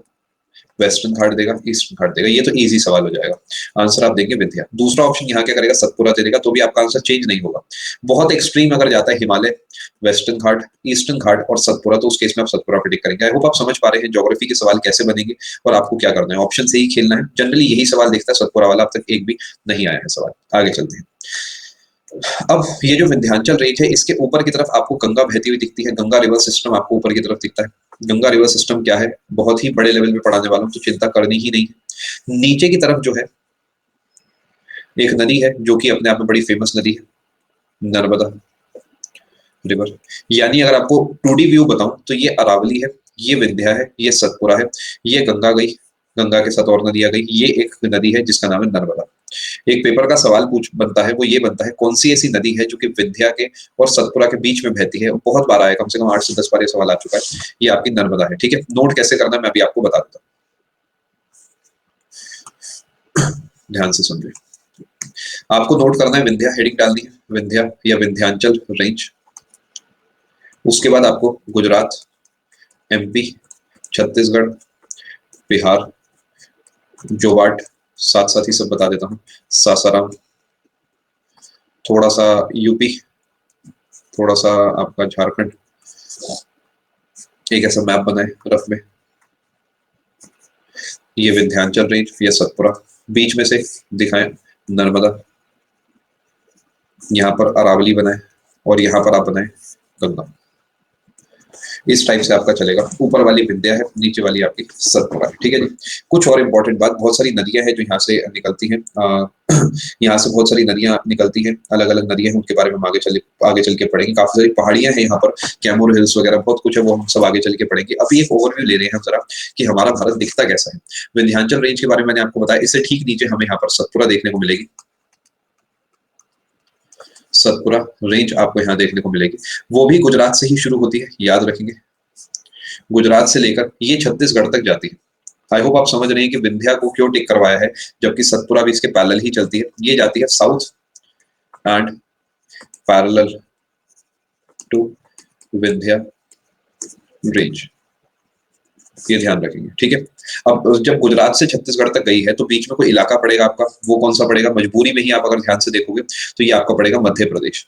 वेस्टर्न घाट देगा, ईस्टर्न घाट देगा। ये तो इजी सवाल हो जाएगा। आंसर आप देंगे विंध्या। दूसरा ऑप्शन यहाँ क्या करेगा, सतपुरा दे देगा, तो भी आपका आंसर चेंज नहीं होगा। बहुत एक्सट्रीम अगर जाता है हिमालय, वेस्टर्न घाट, ईस्टर्न घाट और सतपुरा, तो उस केस में आप सतपुरा प्रेडिक्ट करेंगे। आई होप आप समझ पा रहे हैं ज्योग्राफी के सवाल कैसे बनेंगे और आपको क्या करना है। ऑप्शन से ही खेलना है। जनरली यही सवाल देखता है सतपुरा वाला, अब तक एक भी नहीं आया है सवाल। आगे चलते हैं। अब ये जो विंध्याचल रेंज है, इसके ऊपर की तरफ आपको गंगा बहती हुई दिखती है। गंगा रिवर सिस्टम आपको ऊपर की तरफ दिखता है। गंगा रिवर सिस्टम क्या है, बहुत ही बड़े लेवल में पढ़ाने वालों तो चिंता करनी ही नहीं है। नीचे की तरफ जो है एक नदी है जो कि अपने आप में बड़ी फेमस नदी है, नर्मदा रिवर। यानी अगर आपको 2D व्यू बताऊं तो ये अरावली है, ये विंध्या है, ये सतपुरा है, ये गंगा गई, गंगा के साथ और नदियां गई, ये एक नदी है जिसका नाम है नर्मदा। एक पेपर का सवाल पूछ बनता है, वो ये बनता है कौन सी ऐसी नदी है जो कि विंध्या के और सतपुरा के बीच में बहती है। बहुत बार आया, कम से कम 8 से 10 बार ये सवाल आ चुका है। ये आपकी नर्मदा है। ठीक है, नोट कैसे करना है मैं अभी आपको बता देता हूँ। ध्यान से सुन रहे, आपको नोट करना है, विंध्या हेडिंग डालनी है, विंध्या या विंध्याचल रेंज। उसके बाद आपको गुजरात, MP, छत्तीसगढ़, बिहार, जोवाट, साथ साथ ही सब बता देता हूँ, सासाराम, थोड़ा सा यूपी, थोड़ा सा आपका झारखंड। एक ऐसा मैप बनाए रफ में, ये विंध्याचल रेंज, ये सतपुरा, बीच में से दिखाएं नर्मदा, यहाँ पर अरावली बनाए और यहाँ पर आप बनाए गंगा। इस टाइप से आपका चलेगा। ऊपर वाली विंध्या है, नीचे वाली आपकी सतपुरा है। ठीक है जी। कुछ और इंपॉर्टेंट बात, बहुत सारी नदियां हैं जो यहाँ से निकलती हैं। यहाँ से बहुत सारी नदियां निकलती हैं, अलग अलग नदियां हैं, उनके बारे में हम आगे चल के पढ़ेंगे। काफी सारी पहाड़ियां हैं यहाँ पर, कैमूर हिल्स वगैरह बहुत कुछ है, वो हम सब आगे चल के पढ़ेंगे। अभी एक ओवरव्यू ले रहे हैं हम जरा कि हमारा भारत दिखता कैसा है। विंध्याचल रेंज के बारे में मैंने आपको बताया, इससे ठीक नीचे हमें यहाँ पर सतपुरा देखने को मिलेगी। सतपुरा रेंज आपको यहाँ देखने को मिलेगी, वो भी गुजरात से ही शुरू होती है, याद रखेंगे। गुजरात से लेकर ये छत्तीसगढ़ तक जाती है। आई होप आप समझ रहे हैं कि विंध्या को क्यों टिक करवाया है, जबकि सतपुरा भी इसके पैरेलल ही चलती है। ये जाती है south end parallel to Vindhya range, ये ध्यान रखेंगे। ठीक है। अब जब गुजरात से छत्तीसगढ़ तक गई है तो बीच में कोई इलाका पड़ेगा आपका, वो कौन सा पड़ेगा, मजबूरी में ही आप अगर ध्यान से देखोगे तो ये आपका पड़ेगा मध्य प्रदेश।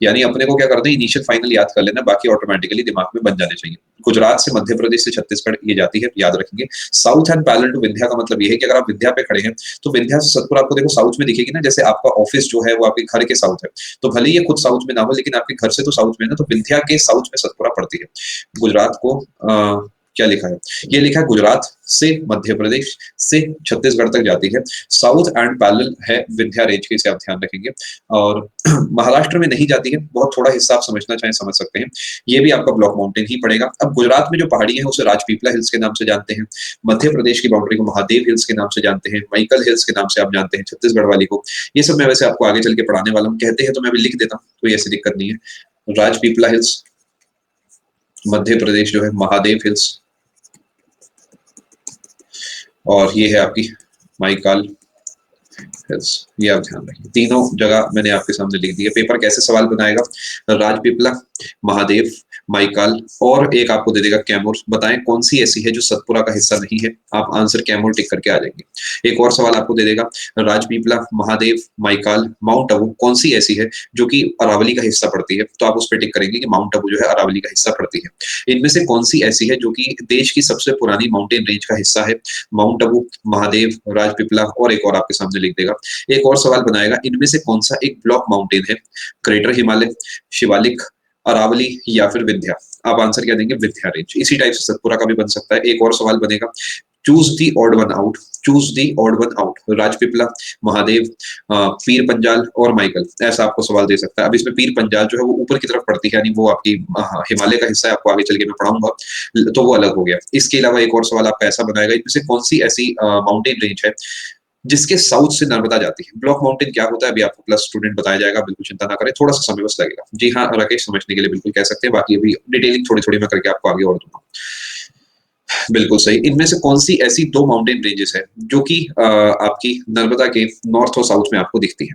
यानी अपने को क्या करना है, इनिशियल फाइनल याद कर लेना, बाकी ऑटोमेटिकली दिमाग में बन जाने चाहिए। गुजरात से मध्य प्रदेश से छत्तीसगढ़ ये जाती है, याद रखेंगे। South end parallel to Vindhya का मतलब ये है कि अगर आप विंध्या पे खड़े हैं तो विंध्या से सतपुरा आपको देखो साउथ में दिखेगी ना, जैसे आपका ऑफिस जो है वो आपके घर के साउथ है, तो भले ही ये खुद साउथ में ना हो लेकिन आपके घर से तो साउथ में है ना, तो विंध्या के साउथ में सतपुरा पड़ती है। गुजरात को क्या लिखा है, ये लिखा है गुजरात से मध्य प्रदेश से छत्तीसगढ़ तक जाती है, साउथ एंड पैरेलल है विंध्या रेंज के, इसे आप ध्यान रखेंगे। और महाराष्ट्र में नहीं जाती है, बहुत थोड़ा हिस्सा आप समझना चाहें समझ सकते हैं, ये भी आपका ब्लॉक माउंटेन ही पड़ेगा। अब गुजरात में जो पहाड़ी है उसे राजपीपला हिल्स के नाम से जानते हैं, मध्य प्रदेश की बाउंड्री को महादेव हिल्स के नाम से जानते हैं, मैकल हिल्स के नाम से आप जानते हैं छत्तीसगढ़ वाली को। ये सब मैं वैसे आपको आगे चल के पढ़ाने वाला हूँ, कहते हैं तो मैं भी लिख देता हूँ, कोई ऐसी दिक्कत नहीं है। राजपीपला हिल्स, मध्य प्रदेश जो है महादेव हिल्स, और ये है आपकी माइकाल हिल्स। ये आप ध्यान रखिए, तीनों जगह मैंने आपके सामने लिख दी है। पेपर कैसे सवाल बनाएगा, राजपीपला, महादेव, माइकाल और एक आपको दे देगा कैमूर। बताएं कौन सी ऐसी है जो सतपुरा का हिस्सा नहीं है। आप आंसर कैमूर टिक करके आ जाएंगे। एक और सवाल आपको दे देगा, राजपीपला, महादेव, माइकाल, माउंट आबू कौन सी ऐसी है जो कि अरावली का हिस्सा पड़ती है। तो आप उस पर टिक करेंगे कि माउंट आबू जो है अरावली का हिस्सा पड़ती है। इनमें से कौन सी ऐसी है जो कि देश की सबसे पुरानी माउंटेन रेंज का हिस्सा है। माउंट आबू, महादेव, राजपीपला और एक और आपके सामने लिख देगा। एक और सवाल बनाएगा, इनमें से कौन सा एक ब्लॉक माउंटेन है, ग्रेटर हिमालय, शिवालिक, अरावली या फिर विंध्या। आप आंसर क्या देंगे, विंध्या रेंज। इसी टाइप से सतपुरा का भी बन सकता है। एक और सवाल बनेगा, choose the odd one out, choose the odd one out, Rajpipla, Mahadev, Pir Panjal और माइकल। ऐसा आपको सवाल दे सकता है। अब इसमें पीर पंजाल जो है वो ऊपर की तरफ पड़ती है, यानी वो आपकी हिमालय का हिस्सा है। आपको आगे चल के मैं पढ़ाऊंगा, तो वो अलग हो गया। इसके अलावा एक और सवाल आपका ऐसा बनाएगा, इनमें से कौन सी ऐसी माउंटेन रेंज है जिसके साउथ से नर्मदा जाती है। ब्लॉक माउंटेन क्या होता है अभी आपको प्लस स्टूडेंट बताया जाएगा, बिल्कुल चिंता ना करें, थोड़ा सा समय बस लगेगा। जी हाँ राकेश, समझने के लिए बिल्कुल कह सकते हैं, बाकी अभी डिटेलिंग थोड़ी थोड़ी मैं करके आपको आगे और दूंगा। बिल्कुल सही। इनमें से कौन सी ऐसी दो माउंटेन रेंजेस है जो कि आपकी नर्मदा के नॉर्थ और साउथ में आपको दिखती है,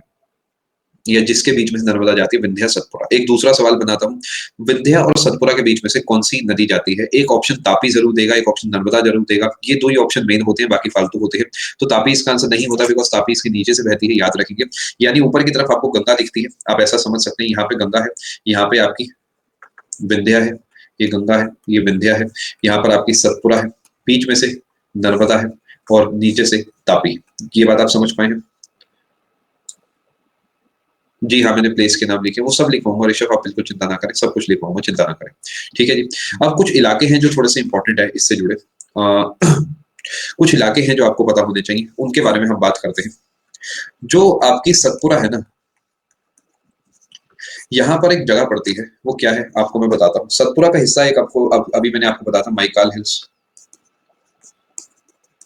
या जिसके बीच में से नर्मदा जाती है, विंध्या, सतपुरा। एक दूसरा सवाल बनाता हूँ, विंध्या और सतपुरा के बीच में से कौन सी नदी जाती है। एक ऑप्शन तापी जरूर देगा, एक ऑप्शन नर्मदा जरूर देगा। ये दो ही ऑप्शन मेन होते हैं, बाकी फालतू होते हैं। तो तापी इसका आंसर नहीं होता, बिकॉज तापी इसके नीचे से बहती है, याद रखेंगे। यानी ऊपर की तरफ आपको गंगा दिखती है, आप ऐसा समझ सकते हैं, यहाँ पे गंगा है, यहाँ पे आपकी विंध्या है, ये गंगा है, ये विंध्या है, यहाँ पर आपकी सतपुरा है, बीच में से नर्मदा है और नीचे से तापी। ये बात आप समझ पाए हैं। जी हाँ, मैंने प्लेस के नाम लिखे, वो सब लिखवाऊंगा ऋषभ, आप बिल्कुल चिंता ना करें, सब कुछ लिखवाऊंगा, चिंता ना करें। ठीक है जी। अब कुछ इलाके हैं जो थोड़े से इंपॉर्टेंट है इससे जुड़े, कुछ इलाके हैं जो आपको पता होने चाहिए, उनके बारे में हम बात करते हैं। जो आपकी सतपुरा है ना, यहाँ पर एक जगह पड़ती है, वो क्या है आपको मैं बताता हूँ। सतपुरा का हिस्सा एक आपको अभी मैंने आपको बताया था, माइकाल हिल्स,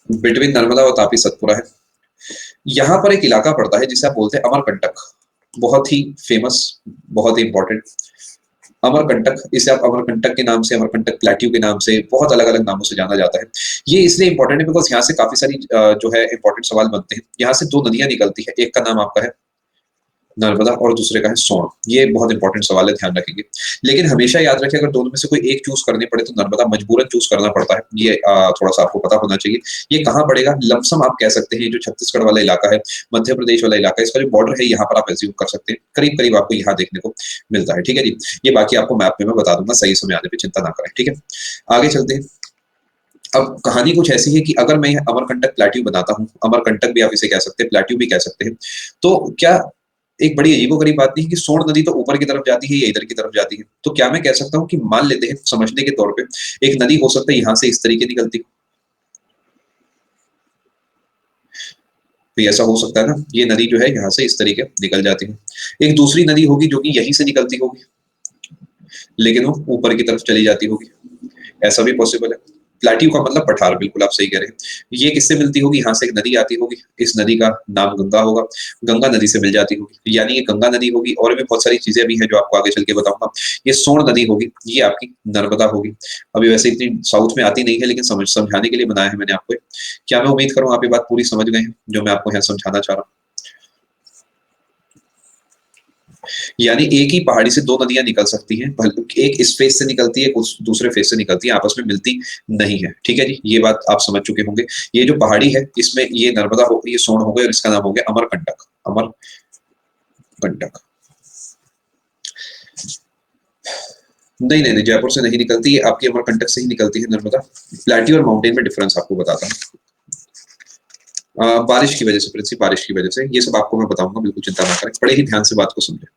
बिटवीन नर्मदा और तापी सतपुरा है। यहाँ पर एक इलाका पड़ता है जिसे आप बोलते हैं अमरकंटक, बहुत ही फेमस, बहुत ही इंपॉर्टेंट। अमरकंटक, इसे आप अमरकंटक के नाम से, अमरकंटक प्लेट्यू के नाम से, बहुत अलग अलग नामों से जाना जाता है। ये इसलिए इंपॉर्टेंट है बिकॉज यहाँ से काफी सारी जो है इंपॉर्टेंट सवाल बनते हैं। यहाँ से दो नदियां निकलती है, एक का नाम आपका है नर्मदा और दूसरे का है सोन। ये बहुत इंपॉर्टेंट सवाल है, ध्यान रखेंगे। लेकिन हमेशा याद रखें, अगर दोनों में से कोई एक चूज करने पड़े तो नर्मदा मजबूरन चूज करना पड़ता है। ये थोड़ा सा आपको पता होना चाहिए। ये कहाँ पड़ेगा, लमसम आप कह सकते हैं, जो छत्तीसगढ़ वाला इलाका है, मध्य प्रदेश वाला इलाका है, इसका जो बॉर्डर है यहाँ पर आप एज्यूम कर सकते हैं, करीब करीब आपको यहाँ देखने को मिलता है। ठीक है जी। ये बाकी आपको मैप में मैं बता दूंगा सही समय आने पर, चिंता ना करें। ठीक है, आगे चलते हैं। अब कहानी कुछ ऐसी है कि अगर मैं अमरकंटक प्लेट्यू बनाता हूँ, अमरकंटक भी आप इसे कह सकते हैं, प्लेट्यू भी कह सकते हैं, तो क्या एक बड़ी अजीबोगरीब बात नहीं है कि सोन नदी तो ऊपर की तरफ जाती है या इधर की तरफ जाती है। तो क्या मैं कह सकता हूँ कि मान लेते हैं समझने के तौर पे, एक नदी हो सकता है यहाँ से इस तरीके निकलती, तो ऐसा हो सकता है ना, ये नदी जो है यहाँ से इस तरीके निकल जाती है। एक दूसरी नदी होगी जो कि यहीं से निकलती होगी, लेकिन वो ऊपर की तरफ चली जाती होगी, ऐसा भी पॉसिबल है। प्लाट्यू का मतलब पठार, बिल्कुल आप सही कह रहे हैं। ये किससे मिलती होगी, यहाँ से एक नदी आती होगी, इस नदी का नाम गंगा होगा, गंगा नदी से मिल जाती होगी, यानी ये गंगा नदी होगी। और भी बहुत सारी चीजें भी हैं जो आपको आगे चल के बताऊंगा। ये सोन नदी होगी, ये आपकी नर्मदा होगी। अभी वैसे इतनी साउथ में आती नहीं है, लेकिन समझाने के लिए बनाया है मैंने आपको। क्या मैं उम्मीद करूँ आप ये बात पूरी समझ गए हैं जो मैं आपको यहाँ समझाना चाह रहा हूँ। यानी एक ही पहाड़ी से दो नदियां निकल सकती हैं, एक इस फेस से निकलती है, उस दूसरे फेस से निकलती है, आपस में मिलती नहीं है। ठीक है जी, ये बात आप समझ चुके होंगे। ये जो पहाड़ी है, इसमें ये नर्मदा हो, ये सोन हो गए, और इसका नाम हो गया अमरकंटक, अमरकंटक। नहीं नहीं नहीं, जयपुर से नहीं निकलती, ये आपकी अमरकंटक से ही निकलती है नर्मदा। प्लेट्यू और माउंटेन में डिफरेंस आपको बताता हूँ। बारिश की वजह से प्रिंसी, बारिश की वजह से, ये सब आपको मैं बताऊंगा, बिल्कुल चिंता ना करें, बड़े ही ध्यान से बात को समझे।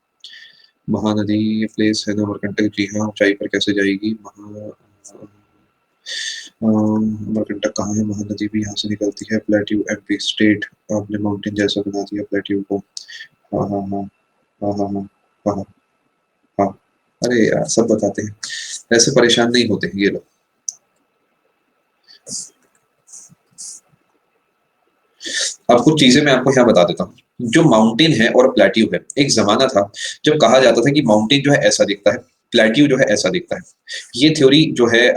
महानदी ये प्लेस है ना अमरकंटक, जी हाँ। ऊंचाई पर कैसे जाएगी, अमरकंटक कहाँ है, महानदी भी यहाँ से निकलती है। प्लेट्यू एमपी स्टेट, आपने माउंटेन जैसा बना दिया प्लेट्यू को। हाँ हाँ हाँ हाँ हाँ हाँ हाँ हाँ हाँ। अरे यार सब बताते हैं, ऐसे परेशान नहीं होते ये लोग। अब कुछ चीजें मैं आपको यहाँ बता देता हूँ। जो माउंटेन है और प्लेट्यू है, एक जमाना था जब कहा जाता था कि माउंटेन जो है ऐसा दिखता है, प्लेट्यू जो है ऐसा दिखता है। ये थ्योरी जो है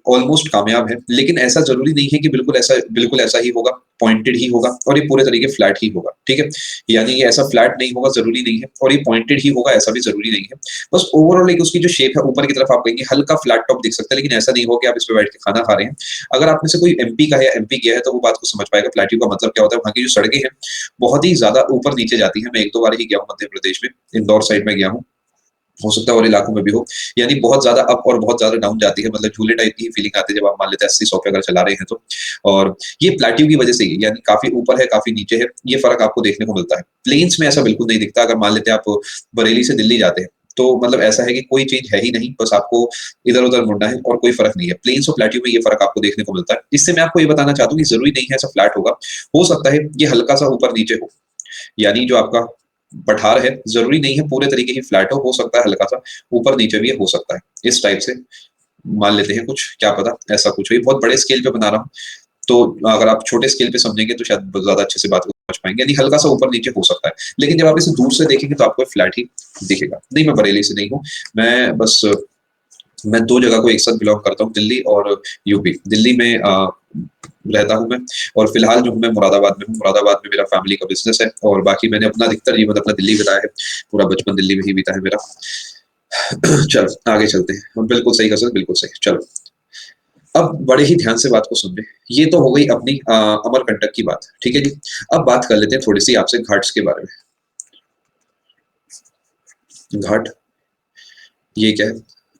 ऑलमोस्ट कामयाब है, लेकिन ऐसा ज़रूरी नहीं है कि बिल्कुल ऐसा ही होगा, पॉइंटेड ही होगा और ये पूरे तरीके फ्लैट ही होगा, ठीक है? यानी ये ऐसा फ्लैट नहीं होगा ज़रूरी नहीं है और ये पॉइंटेड ही होगा ऐसा भी ज़रूरी नहीं है। बस ओवरऑल एक उसकी जो शेप है ऊपर की तरफ आप कहेंगे हल्का फ्लैट टॉप दिख सकता है, लेकिन ऐसा नहीं हो कि आप इस पे बैठ के खाना खा रहे हैं। अगर आप में से कोई एमपी का है या एमपी गया है तो वो बात को समझ पाएगा प्लेट्यू का मतलब क्या होता है। वहाँ की जो सड़कें हैं, बहुत ही ज़्यादा ऊपर-नीचे जाती हैं। मैं 1-2 बार ही गया हूँ मध्य प्रदेश में, इंदौर साइड में गया हूँ। हो सकता है और इलाकों में भी हो, यानी बहुत ज़्यादा अप और बहुत ज़्यादा डाउन जाती है, मतलब झूले टाइप की फीलिंग आती है जब आप मान लेते हैं 80-100 पे अगर चला रहे हैं तो। और ये प्लेट्यू की वजह से ही है, यानी काफ़ी ऊपर है, काफ़ी नीचे है, ये फ़र्क आपको देखने को मिलता है। प्लेन्स में ऐसा बिल्कुल नहीं दिखता। अगर मान लेते हैं आप बरेली से दिल्ली जाते हैं, तो मतलब ऐसा है कि कोई चीज़ है ही नहीं, बस आपको इधर-उधर मुड़ना है और कोई फ़र्क नहीं है। प्लेन्स और प्लेट्यू में ये फ़र्क आपको देखने को मिलता है। इससे मैं आपको ये बताना चाहता हूँ कि ज़रूरी नहीं है ऐसा फ्लैट होगा। हो सकता है ये हल्का-सा ऊपर-नीचे हो, यानी जो आपका पठार है, ज़रूरी नहीं है पूरे तरीके ही फ्लैट हो सकता है हल्का-सा ऊपर-नीचे भी हो सकता है। इस टाइप से मान लेते हैं कुछ, क्या पता ऐसा कुछ हो। ये बहुत बड़े स्केल पे बना रहा हूँ, तो अगर आप छोटे स्केल पे समझेंगे तो शायद बहुत ज़्यादा अच्छे से बात को समझ पाएँगे। यानी हल्का-सा ऊपर-नीचे हो सकता है, लेकिन जब आप इसे दूर से देखेंगे तो आपको फ्लैट ही दिखेगा। नहीं, मैं बरेली से नहीं हूँ, मैं बस मैं 2 जगह को एक साथ बिलॉन्ग करता हूँ, दिल्ली और यूपी। दिल्ली में रहता हूँ मैं और फिलहाल जो हूँ मैं मुरादाबाद में हूँ। मुरादाबाद में मेरा फैमिली का बिज़नेस है और बाकी मैंने अपना अधिकतर जीवन अपना दिल्ली बिताया है। पूरा बचपन दिल्ली में ही बीता है मेरा। चलो आगे चलते हैं। बिल्कुल सही कसर, बिल्कुल सही। चलो, अब बड़े ही ध्यान से बात को सुन लें। ये तो हो गई अपनी अमरकंटक की बात, ठीक है जी? अब बात कर लेते हैं थोड़ी-सी आपसे घाट्स के बारे में। घाट, ये क्या है?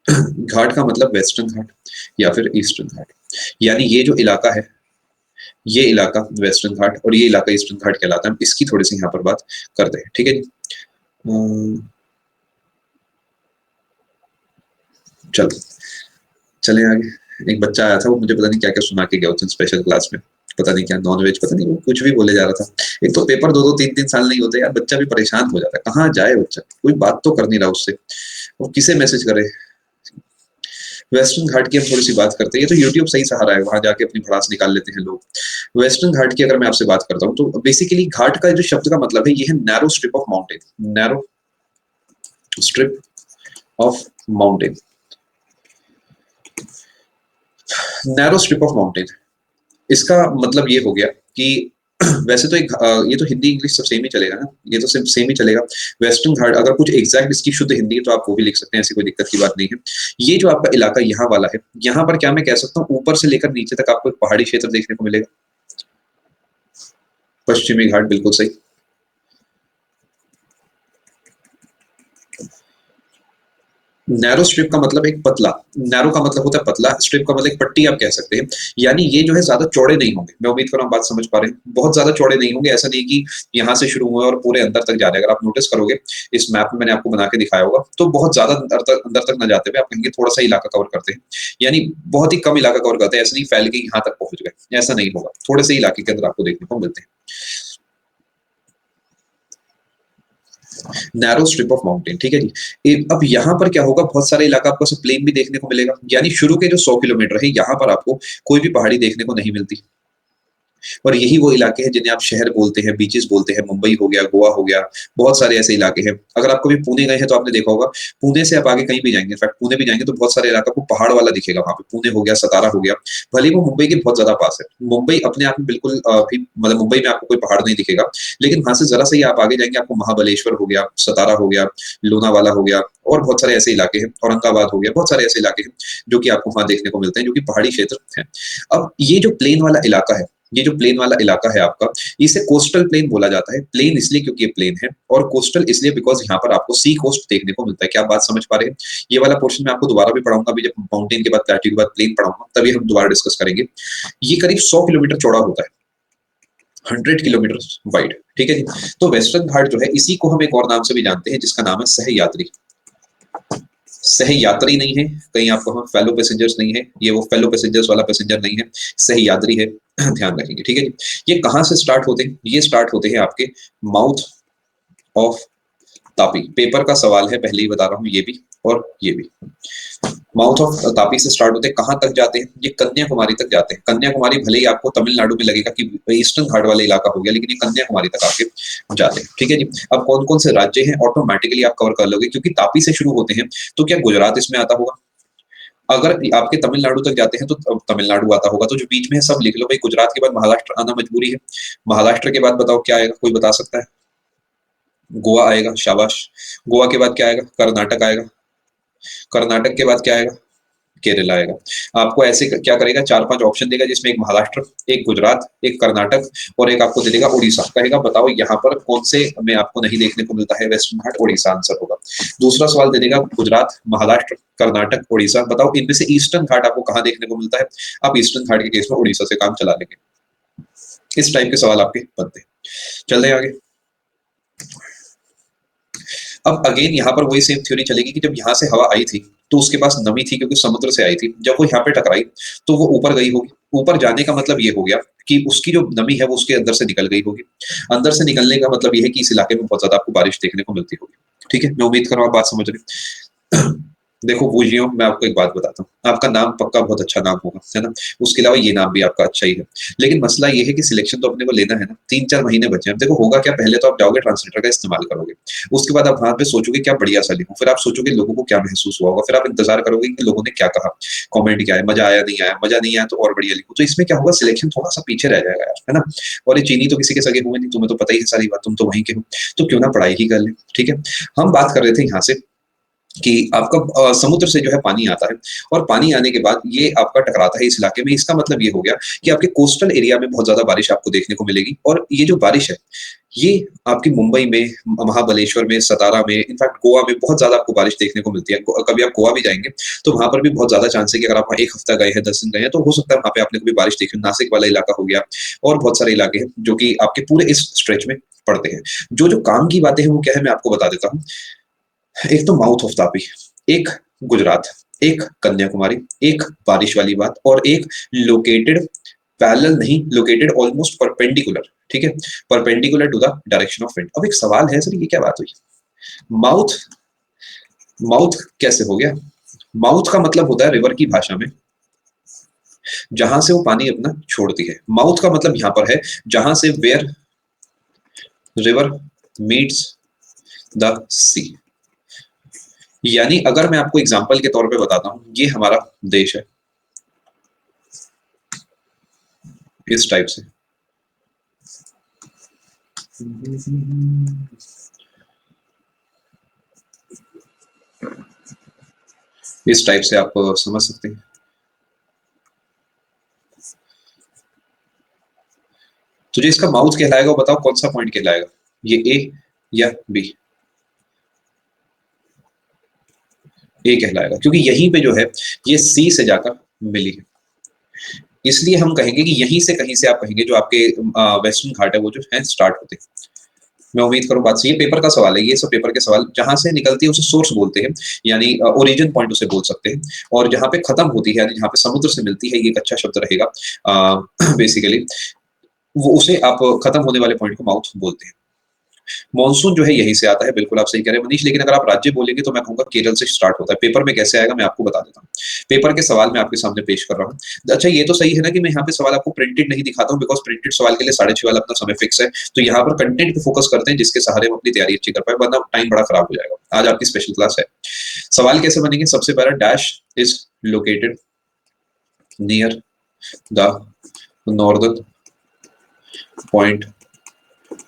घाट का मतलब वेस्टर्न घाट या फिर ईस्टर्न घाट। यानी ये जो इलाका है, ये इलाका वेस्टर्न घाट और ये इलाका ईस्टर्न घाट कहलाता है। हम इसकी थोड़ी-सी यहाँ पर बात करते हैं, ठीक है जी? चलो, चलें आगे। एक बच्चा आया था, वो मुझे पता नहीं क्या-क्या सुना के गया उस दिन स्पेशल क्लास में। पता नहीं क्या नॉन-वेज पता नहीं वो कुछ भी बोले जा रहा था। एक तो पेपर 2-2 3-3 साल नहीं होते यार, बच्चा भी परेशान हो जाता है। कहाँ जाए बच्चा? कोई बात तो कर नहीं रहा उससे। वो किसे मैसेज करे? वेस्टर्न घाट की हम थोड़ी-सी बात करते हैं। ये तो यूट्यूब सही सहारा है, वहाँ जाके अपनी भड़ास निकाल लेते हैं लोग। वेस्टर्न घाट की अगर मैं आपसे बात करता हूँ, तो बेसिकली घाट का जो शब्द का मतलब है, ये है narrow strip of mountain. Narrow strip of mountain. Narrow strip of mountain, इसका मतलब ये हो गया कि वैसे तो ये तो हिंदी इंग्लिश सब सेम ही चलेगा ना, ये तो सिर्फ सेम ही चलेगा। वेस्टर्न घाट अगर कुछ एग्जैक्ट इसकी शुद्ध हिंदी है तो आप वो भी लिख सकते हैं, ऐसी कोई दिक्कत की बात नहीं है। ये जो आपका इलाका यहाँ वाला है, यहाँ पर क्या मैं कह सकता हूँ ऊपर से लेकर नीचे तक आपको एक पहाड़ी क्षेत्र देखने को मिलेगा। पश्चिमी घाट, बिल्कुल सही। नैरो स्ट्रिप का मतलब एक पतला, नैरो का मतलब होता है पतला, स्ट्रिप का मतलब एक पट्टी आप कह सकते हैं। यानी ये जो है ज़्यादा चौड़े नहीं होंगे। मैं उम्मीद कर रहा हूँ बात समझ पा रहे हैं। बहुत ज़्यादा चौड़े नहीं होंगे, ऐसा नहीं कि यहाँ से शुरू हुए और पूरे अंदर तक जा रहे हैं। अगर आप नोटिस करोगे, इस मैप में मैंने आपको बना के दिखाया होगा, तो बहुत ज़्यादा अंदर तक ना जाते हुए आप कहेंगे थोड़ा-सा इलाका कवर करते हैं। यानी बहुत ही कम इलाका कवर करते हैं, ऐसा नहीं फैल के यहाँ तक पहुँच गए, ऐसा नहीं होगा। थोड़े से इलाके के अंदर आपको देखने को मिलते हैं। नैरो स्ट्रिप ऑफ माउंटेन, ठीक है जी। अब यहाँ पर क्या होगा, बहुत सारे इलाका आपको प्लेन भी देखने को मिलेगा, यानी शुरू के जो 100 किलोमीटर है यहाँ पर आपको कोई भी पहाड़ी देखने को नहीं मिलती। और यही वो इलाके हैं जिन्हें आप शहर बोलते हैं, बीचेस बोलते हैं। मुंबई हो गया, गोवा हो गया, बहुत सारे ऐसे इलाके हैं। अगर आप कभी पुणे गए हैं तो आपने देखा होगा, पुणे से आप आगे कहीं भी जाएंगे, इनफैक्ट पुणे भी जाएंगे तो बहुत सारे इलाका आपको पहाड़ वाला दिखेगा वहां पे। पुणे हो गया, सतारा हो गया, भले ही वो मुंबई के बहुत ज्यादा पास है। मुंबई अपने आप में बिल्कुल भी मतलब मुंबई में आपको कोई पहाड़ नहीं दिखेगा, लेकिन वहां से जरा सा ही आप आगे जाएंगे आपको महाबलेश्वर हो गया, सतारा हो गया, लोनावाला हो गया और बहुत सारे ऐसे इलाके हैं, औरंगाबाद हो गया, बहुत सारे ऐसे इलाके हैं जो कि आपको वहां देखने को मिलते हैं, जो कि पहाड़ी क्षेत्र है। अब ये जो प्लेन वाला इलाका है, ये जो प्लेन वाला इलाका है आपका, इसे कोस्टल प्लेन बोला जाता है। प्लेन इसलिए क्योंकि ये प्लेन है और कोस्टल इसलिए बिकॉज़ यहाँ पर आपको सी कोस्ट देखने को मिलता है। क्या आप बात समझ पा रहे हैं? ये वाला पोर्शन मैं आपको दोबारा भी पढ़ाऊँगा, अभी जब माउंटेन के बाद प्लेट्यू के बाद प्लेन पढ़ाऊँगा, तभी हम दोबारा डिस्कस करेंगे। ये करीब 100 किलोमीटर चौड़ा होता है, 100 किलोमीटर वाइड, ठीक है जी? तो वेस्टर्न घाट जो है, इसी को हम एक और नाम से भी जानते हैं, जिसका नाम है सहयात्री। सहयात्री नहीं है, कहीं आपको हम फेलो पैसेंजर्स नहीं है, ये वो फेलो पैसेंजर्स वाला पैसेंजर नहीं है, सहयात्री है। ध्यान रखेंगे, ठीक है जी। ये कहाँ से स्टार्ट होते हैं? ये स्टार्ट होते हैं आपके माउथ ऑफ तापी। पेपर का सवाल है, पहले ही बता रहा हूँ, ये भी और ये भी। माउथ ऑफ तापी से स्टार्ट होते हैं, कहाँ तक जाते हैं? ये कन्याकुमारी तक जाते हैं। कन्याकुमारी भले ही आपको तमिलनाडु में लगेगा कि ईस्टर्न घाट वाला इलाका हो गया, लेकिन ये कन्याकुमारी तक आके जाते हैं, ठीक है जी। अब कौन कौन से राज्य हैं ऑटोमेटिकली आप कवर कर लोगे, क्योंकि तापी से शुरू होते हैं, तो क्या गुजरात इसमें आता होगा? अगर आपके तमिलनाडु तक जाते हैं तो तमिलनाडु आता होगा, तो जो बीच में है सब लिख लो भाई। गुजरात के बाद महाराष्ट्र आना मजबूरी है। महाराष्ट्र के बाद बताओ क्या आएगा, कोई बता सकता है? गोवा आएगा, शाबाश। गोवा के बाद क्या आएगा? कर्नाटक आएगा। कर्नाटक के बाद क्या आएगा? केरला आएगा। आपको ऐसे क्या करेगा, 4-5 ऑप्शन देगा जिसमें एक महाराष्ट्र, एक गुजरात, एक कर्नाटक और एक आपको दे देगा उड़ीसा। कहेगा बताओ यहाँ पर कौन से में आपको नहीं देखने को मिलता है वेस्टर्न घाट? उड़ीसा आंसर होगा। दूसरा सवाल दे देगा गुजरात, महाराष्ट्र, कर्नाटक, उड़ीसा। बताओ इनमें से ईस्टर्न घाट आपको कहाँ देखने को मिलता है? आप ईस्टर्न घाट के केस में उड़ीसा से काम चला लेंगे। इस टाइप के सवाल आपके बनते हैं। चलते हैं आगे। अब अगेन यहाँ पर वही सेम थ्योरी चलेगी कि जब यहाँ से हवा आई थी तो उसके पास नमी थी क्योंकि समुद्र से आई थी। जब वो यहाँ पे टकराई तो वो ऊपर गई होगी। ऊपर जाने का मतलब ये हो गया कि उसकी जो नमी है वो उसके अंदर से निकल गई होगी। अंदर से निकलने का मतलब ये है कि इस इलाके में बहुत ज्यादा आपको बारिश देखने को मिलती होगी। ठीक है, मैं उम्मीद कर रहा हूँ आप बात समझ रहे हैं। देखो वूजियो, मैं आपको एक बात बताता हूँ, आपका नाम पक्का बहुत अच्छा नाम होगा, है ना? उसके अलावा ये नाम भी आपका अच्छा ही है। लेकिन मसला ये है कि सिलेक्शन तो अपने को लेना है ना, 3-4 महीने बचे हैं। अब देखो होगा क्या, पहले तो आप जाओगे ट्रांसलेटर का इस्तेमाल करोगे, उसके बाद आप वहां पे सोचोगे क्या बढ़िया सा लिखूं, फिर आप सोचोगे लोगों को क्या महसूस हुआ होगा, फिर आप इंतजार करोगे कि लोगों ने क्या कहा, कमेंट क्या है, मजा आया नहीं आया, मजा नहीं आया तो और बढ़िया लिखो। तो इसमें क्या होगा, सिलेक्शन थोड़ा सा पीछे रह जाएगा यार, है ना? और ये चीनी तो किसी के सगे हुए नहीं, तुम्हें तो पता ही है सारी बात, तुम तो वहीं के हो, तो क्यों ना पढ़ाई ही कर ले। ठीक है, हम बात कर रहे थे यहाँ से कि आपका समुद्र से जो है पानी आता है और पानी आने के बाद ये आपका टकराता है इस इलाके में। इसका मतलब ये हो गया कि आपके कोस्टल एरिया में बहुत ज्यादा बारिश आपको देखने को मिलेगी। और ये जो बारिश है ये आपकी मुंबई में, महाबलेश्वर में, सतारा में, इनफैक्ट गोवा में बहुत ज्यादा आपको बारिश देखने को मिलती है। कभी आप गोवा भी जाएंगे तो वहां पर भी बहुत ज्यादा चांस है कि अगर आप वहाँ 1 हफ्ता गए हैं, 10 दिन गए हैं, तो हो सकता है वहां पे आपने कभी बारिश देखी हो। नासिक वाला इलाका हो गया और बहुत सारे इलाके हैं जो कि आपके पूरे इस स्ट्रेच में पड़ते हैं। जो जो काम की बातें हैं वो क्या है मैं आपको बता देता हूँ। एक तो माउथ ऑफ तापी, एक गुजरात, एक कन्याकुमारी, एक बारिश वाली बात और एक लोकेटेड, पैरेलल नहीं, लोकेटेड ऑलमोस्ट परपेंडिकुलर। ठीक है, perpendicular to the direction of wind. अब एक सवाल है सर, ये क्या बात हुई? माउथ, माउथ कैसे हो गया? माउथ का मतलब होता है रिवर की भाषा में जहां से वो पानी अपना छोड़ती है। माउथ का मतलब यहां पर है जहां से वेयर रिवर मीट्स द सी। यानी अगर मैं आपको एग्जांपल के तौर पे बताता हूं, ये हमारा देश है इस टाइप से, इस टाइप से आप समझ सकते हैं। तो जो इसका माउथ कहलाएगा वो बताओ कौन सा पॉइंट कहलाएगा, ये ए या बी? ए कहलाएगा क्योंकि यहीं पे जो है ये सी से जाकर मिली है। इसलिए हम कहेंगे कि यहीं से कहीं से आप कहेंगे जो आपके वेस्टर्न घाट है वो जो है स्टार्ट होते हैं। मैं उम्मीद करूं बात से, ये पेपर का सवाल है, ये सब पेपर के सवाल जहां से निकलती है उसे सोर्स बोलते हैं, यानी ओरिजिन पॉइंट उसे बोल सकते हैं। और जहां पे खत्म होती है यानी जहां पे समुद्र से मिलती है, ये एक अच्छा शब्द रहेगा बेसिकली, वो उसे आप खत्म होने वाले पॉइंट को माउथ बोलते हैं। मॉनसून जो है यहीं से आता है, बिल्कुल आप सही कह रहे हैं मनीष। लेकिन अगर आप राज्य बोलेंगे तो मैं कहूंगा केरल से स्टार्ट होता है। पेपर में कैसे आएगा मैं आपको बता देता हूँ। पेपर के सवाल मैं आपके सामने पेश कर रहा हूँ। अच्छा ये तो सही है ना कि मैं यहाँ पे सवाल आपको प्रिंटेड नहीं दिखाता हूँ, बिकॉज प्रिंटेड सवाल के लिए 6:30 वाला अपना समय फिक्स है। तो यहाँ पर कंटेंट पे फोकस करते हैं जिसके सहारे हम अपनी तैयारी अच्छी कर पाए, वरना टाइम बड़ा खराब हो जाएगा। आज आपकी स्पेशल क्लास है। सवाल कैसे बनेंगे? सबसे पहला, dash is located near the northern point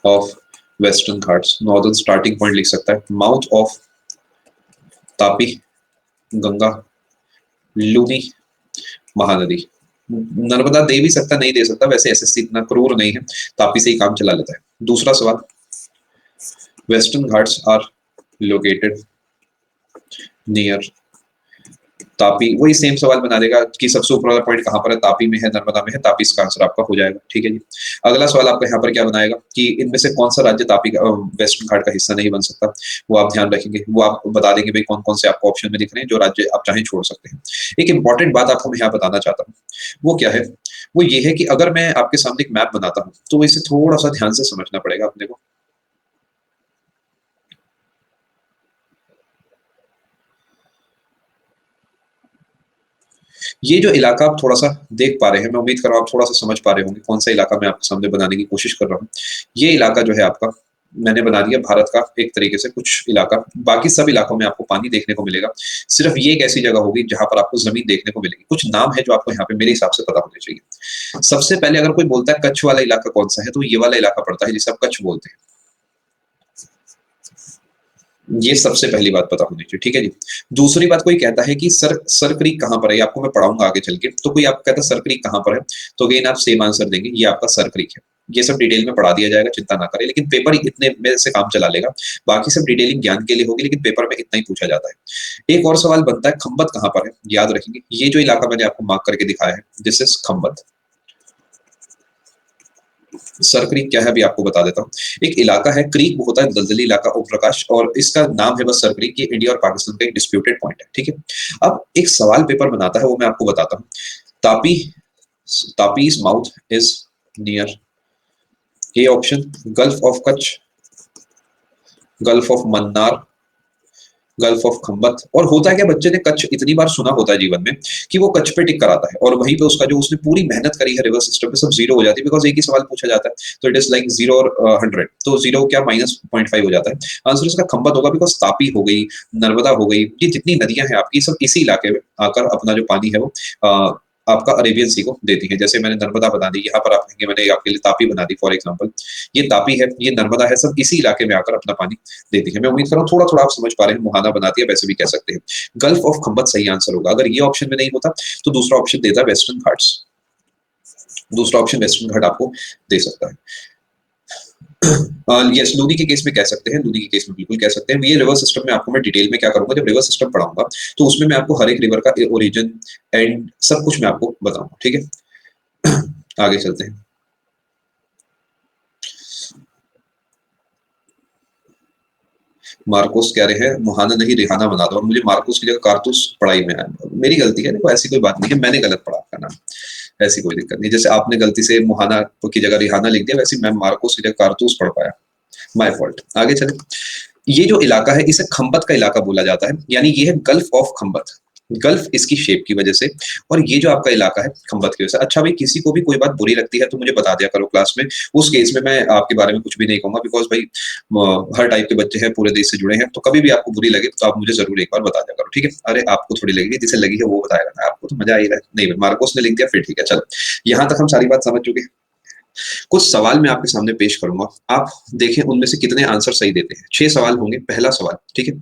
of Western Ghats. Northern starting point लिख सकता है। Mouth of Tapi Ganga Luni Mahanadi. नर्मदा दे भी सकता, नहीं दे सकता, वैसे एसएससी इतना क्रूर नहीं है, तापी से ही काम चला लेता है। दूसरा सवाल, western Ghats are located near Tapi. वही सेम सवाल बना देगा कि सबसे ऊपर वाला पॉइंट कहां पर है, तापी में है, नर्मदा में है, तापी इसका आंसर आपका हो जाएगा। ठीक है जी। अगला सवाल आपका यहाँ पर क्या बनाएगा कि इनमें से कौन सा राज्य तापी का वेस्टर्न घाट का हिस्सा नहीं बन सकता, वो आप ध्यान रखेंगे, वो आप बता देंगे भाई कौन कौन से आपको ऑप्शन में दिख रहे हैं जो राज्य आप चाहें छोड़ सकते हैं। एक इंपॉर्टेंट बात आपको मैं यहाँ बताना चाहता हूँ, वो क्या है, वो ये है कि अगर मैं आपके सामने एक मैप बनाता हूँ तो इसे थोड़ा सा ध्यान से समझना पड़ेगा अपने को। ये जो इलाका आप थोड़ा सा देख पा रहे हैं, मैं उम्मीद कर रहा हूँ आप थोड़ा सा समझ पा रहे होंगे कौन सा इलाका मैं आपके सामने बनाने की कोशिश कर रहा हूँ। ये इलाका जो है आपका, मैंने बना दिया भारत का एक तरीके से कुछ इलाका। बाकी सब इलाकों में आपको पानी देखने को मिलेगा, सिर्फ ये एक ऐसी जगह होगी जहां पर आपको जमीन देखने को मिलेगी। कुछ नाम है जो आपको यहाँ पे मेरे हिसाब से पता होने चाहिए। सबसे पहले अगर कोई बोलता है कच्छ वाला इलाका कौन सा है, तो ये वाला इलाका पड़ता है जिसे आप कच्छ बोलते हैं। ये सबसे पहली बात पता होनी चाहिए, ठीक है जी। दूसरी बात, कोई कहता है कि सर क्रीक कहाँ पर है, आपको मैं पढ़ाऊंगा आगे चल के। तो कोई आपको कहता है सर क्रीक कहाँ पर है, तो अगेन आप सेम आंसर देंगे, ये आपका सर क्रीक है। ये सब डिटेल में पढ़ा दिया जाएगा, चिंता ना करें, लेकिन पेपर इतने में से काम चला लेगा। बाकी सब डिटेलिंग ज्ञान के लिए होगी, लेकिन पेपर में इतना ही पूछा जाता है। एक और सवाल बनता है, खंबत कहाँ पर है, याद रखेंगे। ये जो इलाका मैंने आपको मार्क करके दिखाया है, this is Khambhat. Sir creek क्या है अभी आपको बता देता हूँ। एक इलाका है, क्रीक होता है दलदली इलाका, ओम प्रकाश, और इसका नाम है बस सर क्रीक। ये इंडिया और पाकिस्तान का एक डिस्प्यूटेड पॉइंट है, ठीक है। अब एक सवाल पेपर बनाता है, वो मैं आपको बताता हूँ। Tapi, Tapi's mouth is near, A option, Gulf of Kutch, Gulf of Mannar, Gulf of Khambhat. और होता है क्या, बच्चे ने कच्छ इतनी बार सुना होता है जीवन में कि वो कच्छ पे टिक कराता है, और वहीं पे उसका जो उसने पूरी मेहनत करी है रिवर्स सिस्टम पे, सब जीरो हो जाती है, बिकॉज एक ही सवाल पूछा जाता है। तो इट इज लाइक 0 और 100, तो 0 क्या -0.5 हो जाता है। आंसर इसका खंबत होगा, बिकॉज तापी हो गई, नर्मदा हो गई, ये जितनी नदियां हैं आपकी, सब इसी इलाके में आकर अपना जो पानी है वो आपका अरेबियन सी को देती है। जैसे मैंने नर्मदा बना दी, यहाँ पर आप कहेंगे मैंने आपके लिए तापी बना दी फॉर एग्जाम्पल। ये तापी है, ये नर्मदा है, सब इसी इलाके में आकर अपना पानी देती है। मैं उम्मीद कर रहा हूँ थोड़ा थोड़ा आप समझ पा रहे हैं। मुहाना बनाती है, वैसे भी कह सकते हैं। गल्फ ऑफ खंबत सही आंसर होगा। अगर ये ऑप्शन में नहीं होता तो दूसरा ऑप्शन देता है वेस्टर्न घाट्स। दूसरा ऑप्शन वेस्टर्न घाट आपको दे सकता है। यस, लूनी के केस में कह सकते हैं, लूनी के केस में बिल्कुल कह सकते हैं। ये रिवर सिस्टम में आपको मैं डिटेल में क्या करूंगा, जब रिवर सिस्टम पढ़ाऊंगा तो उसमें मैं आपको हर एक रिवर का ओरिजिन एंड सब कुछ मैं आपको बताऊंगा, ठीक है। आगे चलते हैं। मार्कोस कह रहे हैं मुहाना नहीं रिहाना बना दो, और मुझे मार्कोस की जगह कारतूस पढ़ाई में आया। मेरी गलती है, देखो ऐसी कोई बात नहीं है, मैंने गलत पढ़ा आपका नाम, ऐसी कोई दिक्कत नहीं। जैसे आपने गलती से मुहाना की जगह रिहाना लिख दिया, वैसे मैं मार्कोस की जगह कारतूस पढ़ पाया, माय फॉल्ट। आगे चले। ये जो इलाका है इसे खंबत का इलाका बोला जाता है, यानी ये है गल्फ ऑफ खंबत। गल्फ इसकी शेप की वजह से, और ये जो आपका इलाका है खंबत की वजह से। अच्छा भाई, किसी को भी कोई बात बुरी लगती है तो मुझे बता दिया करो क्लास में। उस केस में मैं आपके बारे में कुछ भी नहीं कहूंगा, बिकॉज भाई हर टाइप के बच्चे हैं, पूरे देश से जुड़े हैं, तो कभी भी आपको बुरी लगे तो आप मुझे जरूर एक बार बता दिया करो, ठीक है। अरे आपको थोड़ी लगेगी, जिसे लगी है वो बताएगा ना, आपको तो मजा आएगा। नहीं, मार्कोस ने लिख दिया, फिर ठीक है। चलो, यहाँ तक हम सारी बात समझ चुके हैं। कुछ सवाल मैं आपके सामने पेश करूंगा, आप देखें उनमें से कितने आंसर सही देते हैं। 6 सवाल होंगे। पहला सवाल, ठीक है,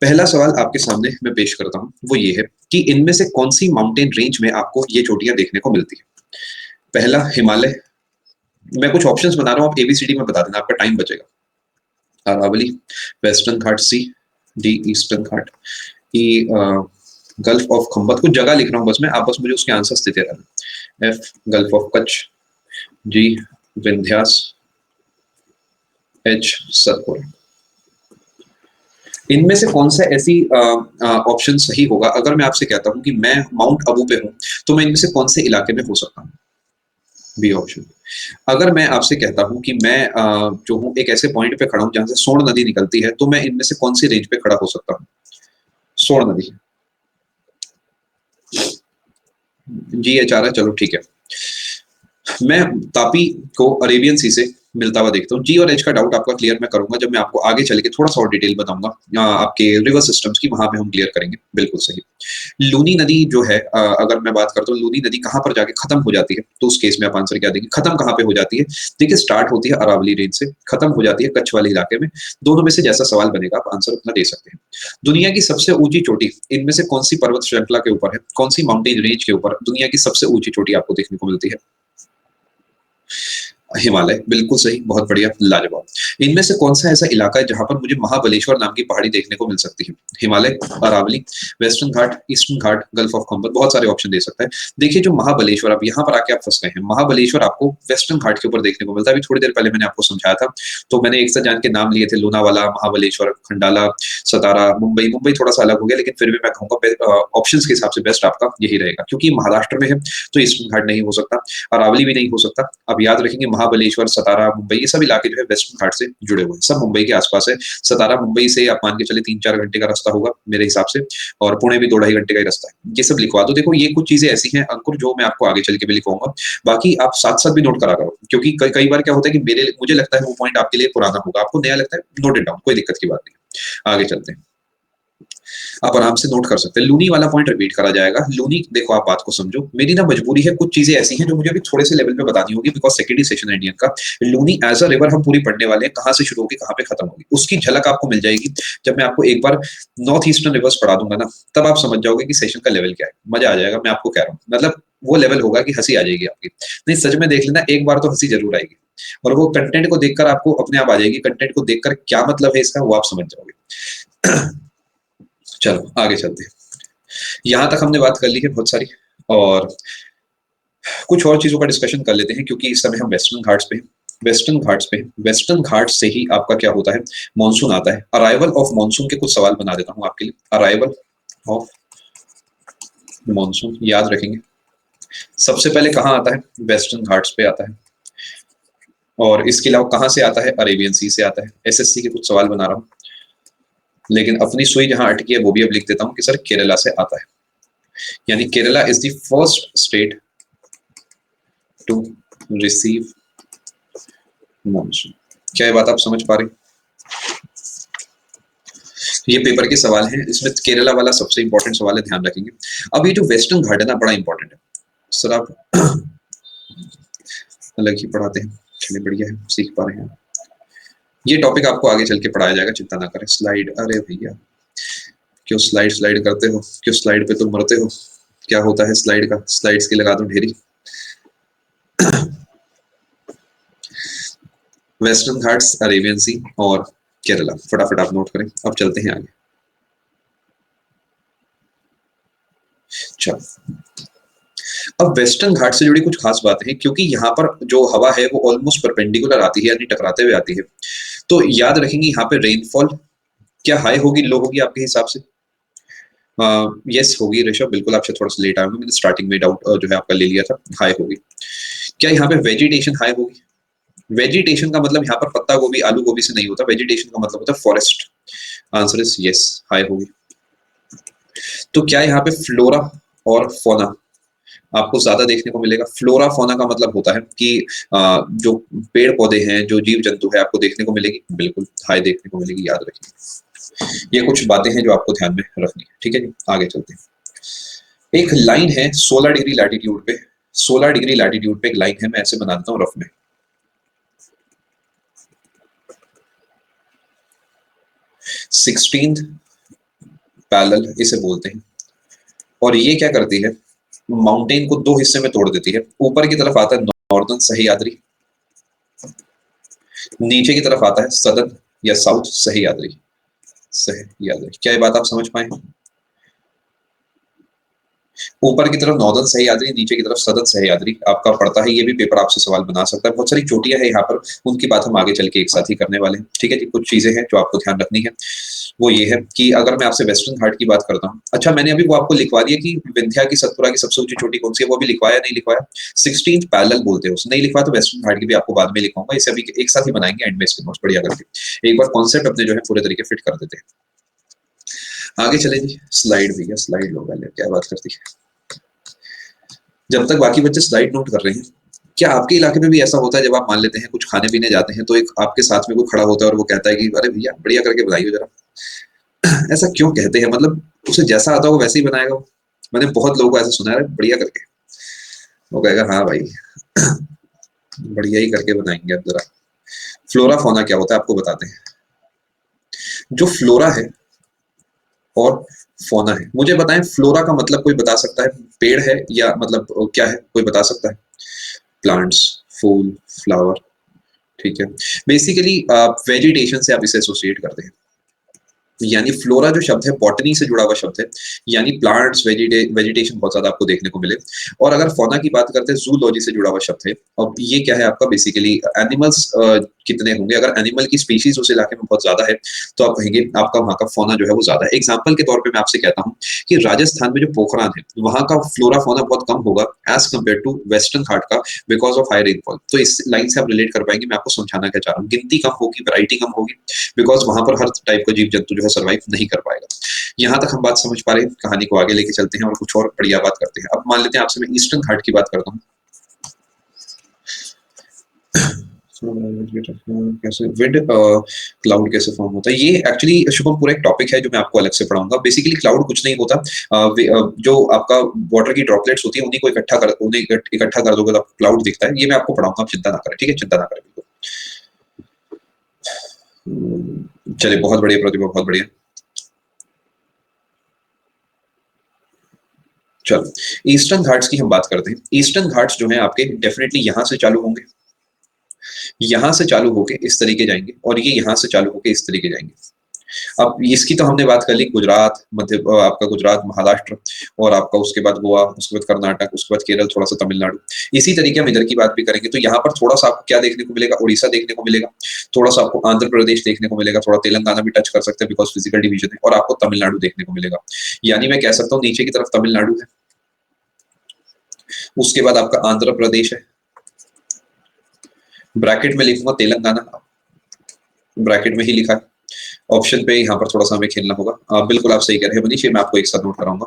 पहला सवाल आपके सामने मैं पेश करता हूं, वो ये है कि इनमें से कौन सी माउंटेन रेंज में आपको ये चोटियां देखने को मिलती है। पहला हिमालय। मैं कुछ ऑप्शंस बना रहा हूं, आप एबीसीडी में बता देना, आपका टाइम बचेगा। Aravalli, western Ghat, C, D eastern Ghat, E gulf of Khambhat. कुछ जगह लिख रहा हूं बस मैं, आप बस मुझे उसके आंसर्स देते रहना। F gulf of Kutch, G Vindhyas, H Satpura. इनमें से कौन सा ऐसी ऑप्शन सही होगा। अगर मैं आपसे कहता हूं कि मैं माउंट अबू पे हूं, तो मैं इनमें से कौन से इलाके में हो सकता हूं, बी ऑप्शन। अगर मैं आपसे कहता हूं कि मैं जो हूं एक ऐसे पॉइंट पे खड़ा हूं जहां से सोन नदी निकलती है, तो मैं इनमें से कौन सी रेंज पे खड़ा हो सकता हूं, सोन नदी। जी एच आ रहा है, चलो ठीक है। मैं तापी को अरेबियन सी से मिलता हुआ देखता हूँ। जी और एच का डाउट आपका क्लियर मैं करूंगा जब मैं आपको आगे चल के थोड़ा सा और डिटेल बताऊंगा आपके रिवर सिस्टम्स की, वहां पे हम क्लियर करेंगे। बिल्कुल सही। लूनी नदी जो है, अगर मैं बात करता हूँ लूनी नदी कहाँ पर जाके खत्म हो जाती है, तो उस केस में आप आंसर क्या देंगे, खत्म कहाँ पे हो जाती है। देखिए, स्टार्ट होती है अरावली रेंज से, खत्म हो जाती है कच्छ वाले इलाके में। दोनों में से जैसा सवाल बनेगा आप आंसर अपना दे सकते हैं। दुनिया की सबसे ऊंची चोटी इनमें से कौन सी पर्वत श्रृंखला के ऊपर है, कौन सी माउंटेन रेंज के ऊपर दुनिया की सबसे ऊंची चोटी आपको देखने को मिलती है। हिमालय, बिल्कुल सही, बहुत बढ़िया, लाजवाब। इनमें से कौन सा ऐसा इलाका है जहां पर मुझे महाबलेश्वर नाम की पहाड़ी देखने को मिल सकती है। Himalaya, Aravalli, western Ghat, eastern Ghat, gulf of Khambhat. बहुत सारे ऑप्शन दे सकता है। देखिए, जो महाबलेश्वर, अब यहाँ पर आके आप फंस गए हैं। महाबलेश्वर आपको वेस्टर्न घाट के ऊपर देखने को मिलता है। अभी थोड़ी देर पहले मैंने आपको समझाया था, तो मैंने एक से जान के नाम लिए थे, लोनावाला, महाबलेश्वर, खंडाला, सतारा, मुंबई। मुंबई थोड़ा सा अलग हो गया, लेकिन फिर भी मैं कहूंगा ऑप्शन के हिसाब से बेस्ट आपका यही रहेगा, क्योंकि महाराष्ट्र में है तो ईस्टर्न घाट नहीं हो सकता, अरावली भी नहीं हो सकता। अब याद रखेंगे, महाबलेश्वर, सतारा, मुंबई, ये सब इलाके जो है वेस्टर्न घाट से से जुड़े हुए हैं, सब मुंबई के आसपास है। सतारा मुंबई से आप मान के चले 3-4 घंटे का रास्ता होगा मेरे हिसाब से, और पुणे भी 2-2.5 घंटे का ही रास्ता है। ये सब लिखवा दो। देखो ये कुछ चीजें ऐसी हैं अंकुर जो मैं आपको आगे चल के भी लिखवाऊंगा, बाकी आप साथ साथ भी नोट करा करो, क्योंकि कई बार क्या होता है कि मुझे लगता है वो पॉइंट आपके लिए पुराना होगा, आपको नया लगता है, नोट इट डाउन, कोई दिक्कत की बात नहीं। आगे चलते हैं, आप आराम से नोट कर सकते हैं। लूनी वाला पॉइंट रिपीट करा जाएगा। लूनी, देखो आप बात को समझो, मेरी ना मजबूरी है, कुछ चीजें ऐसी हैं जो मुझे अभी थोड़े से लेवल पे बतानी होगी, बिकॉज सेकेंडरी सेशन है इंडियन का। लूनी एज अ रिवर हम पूरी पढ़ने वाले हैं, कहाँ से शुरू होगी कहाँ पे खत्म होगी उसकी झलक आपको मिल जाएगी जब मैं आपको एक बार नॉर्थ ईस्टर्न रिवर्स पढ़ा दूंगा ना, तब आप समझ जाओगे कि सेशन का लेवल क्या है। मजा आ जाएगा, मैं आपको कह रहा हूँ, मतलब वो लेवल होगा कि हंसी आ जाएगी आपकी। नहीं सच में देख लेना, एक बार तो हंसी जरूर आएगी, और वो कंटेंट को देखकर आपको अपने आप आ जाएगी। कंटेंट को देखकर क्या मतलब है इसका, वो आप समझ जाओगे। चलो आगे चलते हैं। यहाँ तक हमने बात कर ली है बहुत सारी, और कुछ और चीजों का डिस्कशन कर लेते हैं, क्योंकि इस समय हम वेस्टर्न घाट्स पे वेस्टर्न घाट्स से ही आपका क्या होता है, मॉनसून आता है। अराइवल ऑफ मॉनसून के कुछ सवाल बना देता हूँ आपके लिए। अराइवल ऑफ मॉनसून याद रखेंगे, सबसे पहले कहाँ आता है, वेस्टर्न घाट्स पे आता है, और इसके अलावा कहाँ से आता है, अरेबियन सी से आता है। एसएससी के कुछ सवाल बना रहा हूँ, लेकिन अपनी सुई जहां अटकी है वो भी अब लिख देता हूँ कि सर केरला से आता है, यानी Kerala is the first state to receive monsoon. क्या ये बात आप समझ पा रहे हैं? ये पेपर के सवाल हैं, इसमें केरला वाला सबसे इंपॉर्टेंट सवाल है, ध्यान रखेंगे। अब ये जो वेस्टर्न घाट है ना, बड़ा इंपॉर्टेंट है सर, आप अलग ही पढ़ाते हैं, चलिए बढ़िया है, सीख पा रहे हैं। ये टॉपिक आपको आगे चल के पढ़ाया जाएगा, चिंता ना करें। स्लाइड, अरे भैया क्यों स्लाइड करते हो, क्यों स्लाइड पे तुम मरते हो, क्या होता है स्लाइड का, स्लाइड्स की लगा दो ढेरी। वेस्टर्न घाट्स, अरेबियन सी और केरला, फटाफट आप नोट करें। अब चलते हैं आगे। चलो, अब वेस्टर्न घाट से जुड़ी कुछ खास बातें हैं, क्योंकि यहाँ पर जो हवा है वो ऑलमोस्ट परपेंडिकुलर आती है, यानी टकराते हुए आती है। तो याद रखेंगे यहाँ पे रेनफॉल क्या हाई होगी, लो होगी आपके हिसाब से? यस होगी ऋषभ, बिल्कुल, आपसे थोड़ा सा लेट आया, मैंने स्टार्टिंग में डाउट जो है आपका ले लिया था, हाई होगी। क्या यहाँ पे वेजिटेशन हाई होगी? वेजिटेशन का मतलब यहाँ पर पत्ता गोभी आलू गोभी से नहीं होता, वेजिटेशन का मतलब होता है forest. Answer is yes, high होगी। तो क्या यहाँ पे फ्लोरा और फोना आपको ज्यादा देखने को मिलेगा? फ्लोरा फोना का मतलब होता है कि जो पेड़ पौधे हैं, जो जीव जंतु है, आपको देखने को मिलेगी, बिल्कुल हाई देखने को मिलेगी, याद रखिए। ये कुछ बातें हैं जो आपको ध्यान में रखनी है, ठीक है जी। आगे चलते हैं। एक लाइन है 16 डिग्री लैटिट्यूड पे, 16 डिग्री लैटिट्यूड पे एक लाइन है, मैं ऐसे बना देता हूँ रफ में। 16th पैरेलल इसे बोलते हैं, और ये क्या करती है, माउंटेन को दो हिस्से में तोड़ देती है। ऊपर की तरफ आता है नॉर्दर्न सह्याद्री, नीचे की तरफ आता है सदर्न या साउथ सह्याद्री। क्या ये बात आप समझ पाए? ऊपर की तरफ नॉर्दर्न सह्याद्री, नीचे की तरफ सदर्न सह्याद्री आपका पड़ता है। ये भी पेपर आपसे सवाल बना सकता है। बहुत सारी चोटियां हैं यहाँ पर, उनकी बात हम आगे चल के एक साथ ही करने वाले हैं, ठीक है जी। कुछ चीजें हैं जो आपको ध्यान रखनी है, वो ये है कि अगर मैं आपसे वेस्टर्न घाट की बात करता हूँ, अच्छा मैंने अभी वो आपको लिखवा दिया कि विंध्या की सतपुरा की सबसे ऊंची चोटी कौन सी है, वो भी लिखवाया नहीं लिखवाया? 16th पैरेलल बोलते हैं उसे, नहीं लिखवाया तो वेस्टर्न घाट की भी आपको बाद में लिखवाऊंगा, इसे अभी एक साथ ही बनाएंगे एंड में इसके नोट्स बढ़िया करके, एक बार कॉन्सेप्ट अपने जो है पूरे तरीके फिट कर देते हैं। आगे चले जी। स्लाइड भैया, स्लाइड लो पहले, क्या बात करती है। जब तक बाकी बच्चे स्लाइड नोट कर रहे हैं, क्या आपके इलाके में भी ऐसा होता है जब आप मान लेते हैं कुछ खाने पीने जाते हैं तो एक आपके साथ में कोई खड़ा होता है और वो कहता है कि अरे भैया बढ़िया करके बनाइए जरा? ऐसा क्यों कहते हैं, मतलब उसे जैसा आता हो वैसे ही बनाएगा वो? मैंने बहुत लोगों को ऐसा सुना है, बढ़िया करके, वो कहेगा हाँ भाई बढ़िया ही करके बनाएंगे। अब जरा फ्लोरा फोना क्या होता है आपको बताते हैं। जो फ्लोरा है और फोना है, मुझे बताएं, फ्लोरा का मतलब कोई बता सकता है? पेड़ है या मतलब क्या है, कोई बता सकता है? प्लांट्स, फूल, फ्लावर, ठीक है। बेसिकली वेजिटेशन से आप इसे एसोसिएट करते हैं, यानी फ्लोरा जो शब्द है बॉटनी से जुड़ा हुआ शब्द है, यानी प्लांट्स, वेजिटेशन बहुत ज्यादा आपको देखने को मिले। और अगर फौना की बात करते हैं, जूलॉजी से जुड़ा हुआ शब्द है। अब ये क्या है आपका, बेसिकली एनिमल्स कितने होंगे। अगर एनिमल की स्पीशीज उस इलाके में बहुत ज्यादा है तो आप कहेंगे आपका वहाँ का फौना जो है वो ज्यादा है। एग्जाम्पल के तौर पे मैं आपसे कहता हूँ कि राजस्थान में जो पोखरान है वहाँ का फ्लोरा फौना बहुत कम होगा एज कम्पेयर टू वेस्टर्न घाट का, बिकॉज ऑफ हाई रेनफॉल। तो इस लाइन से आप रिलेट कर पाएंगे मैं आपको समझाना क्या चाह रहा हूँ। गिनती कम होगी, वैरायटी कम होगी, बिकॉज वहां पर हर टाइप का जीव जंतु जो है सर्वाइव नहीं कर पाएगा। यहाँ तक हम बात समझ पा रहे हैं, कहानी को आगे लेके चलते हैं और कुछ और बढ़िया बात करते हैं। अब मान लेते हैं आपसे मैं ईस्टर्न घाट की बात करता हूँ। कैसे विंड क्लाउड कैसे फॉर्म होता है, ये एक्चुअली शुभम पूरा एक टॉपिक है जो मैं आपको अलग से पढ़ाऊंगा। बेसिकली क्लाउड कुछ नहीं होता, जो आपका वाटर की ड्रॉपलेट्स होती है उन्हें इकट्ठा कर दोगे तो आपको क्लाउड दिखता है। ये मैं आपको पढ़ाऊंगा, आप चिंता ना करें, ठीक है, चिंता ना करें बिल्कुल। चलिए बहुत बढ़िया प्रतिभा, बहुत बढ़िया। चलो ईस्टर्न घाट्स की हम बात करते हैं। ईस्टर्न घाट्स जो है आपके डेफिनेटली यहाँ से चालू होंगे, यहाँ से चालू होके इस तरीके जाएंगे और ये यहाँ से चालू होके इस तरीके जाएंगे। अब इसकी तो हमने बात कर ली, गुजरात, आपका गुजरात, महाराष्ट्र और आपका उसके बाद गोवा, उसके बाद कर्नाटक, उसके बाद केरल, थोड़ा सा तमिलनाडु। इसी तरीके हम इधर की बात भी करेंगे तो यहाँ पर थोड़ा सा आपको क्या देखने को मिलेगा, उड़ीसा देखने को मिलेगा, थोड़ा सा आपको आंध्र प्रदेश देखने को मिलेगा, थोड़ा तेलंगाना भी टच कर सकते हैं बिकॉज फिजिकल डिवीजन है, और आपको तमिलनाडु देखने को मिलेगा। यानी मैं कह सकता हूँ नीचे की तरफ तमिलनाडु है, उसके बाद आपका आंध्र प्रदेश है, ब्रैकेट में लिखूंगा तेलंगाना, ब्रैकेट में ही लिखा है। ऑप्शन पे यहाँ पर थोड़ा सा हमें खेलना होगा। बिल्कुल आप सही कह रहे हैं मनीष, मैं आपको एक साथ नोट कराऊंगा।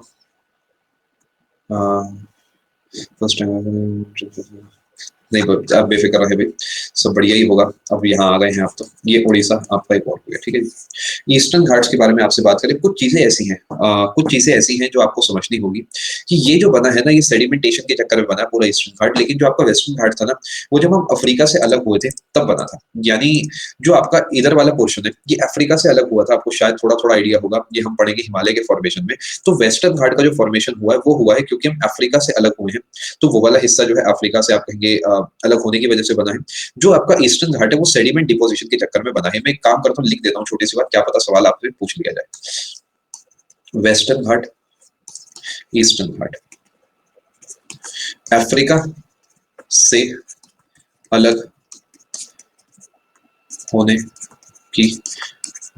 फर्स्ट टाइम नहीं, आप बेफिक्र रहे भाई, सब बढ़िया ही होगा। अब यहाँ आ गए हैं आप, तो ये उड़ीसा आपका एक और हो गया, ठीक है जी। ईस्टर्न घाट्स के बारे में आपसे बात करें, कुछ चीजें ऐसी हैं, कुछ चीजें ऐसी हैं जो आपको समझनी होगी कि ये जो बना है ना, ये सेडिमेंटेशन के चक्कर में बना है पूरा ईस्टर्न घाट। लेकिन जो आपका वेस्टर्न घाट था ना, वो जब हम अफ्रीका से अलग हुए थे तब बना था। यानी जो आपका इधर वाला पोर्शन है ये अफ्रीका से अलग हुआ था, आपको शायद थोड़ा थोड़ा आइडिया होगा, ये हम पढ़ेंगे हिमालय के फॉर्मेशन में। तो वेस्टर्न घाट का जो फॉर्मेशन हुआ है वो हुआ है क्योंकि हम अफ्रीका से अलग हुए हैं, तो वो वाला हिस्सा जो है अफ्रीका से आप कहेंगे अलग होने की वजह से बना है। जो आपका ईस्टर्न घाट है वो सेडिमेंट डिपोजिशन के चक्कर में बना है। मैं एक काम करता हूँ, लिख देता हूँ छोटी सी बात, क्या पता सवाल आपसे पूछ लिया जाए। वेस्टर्न घाट, ईस्टर्न घाट, अफ्रीका से अलग होने की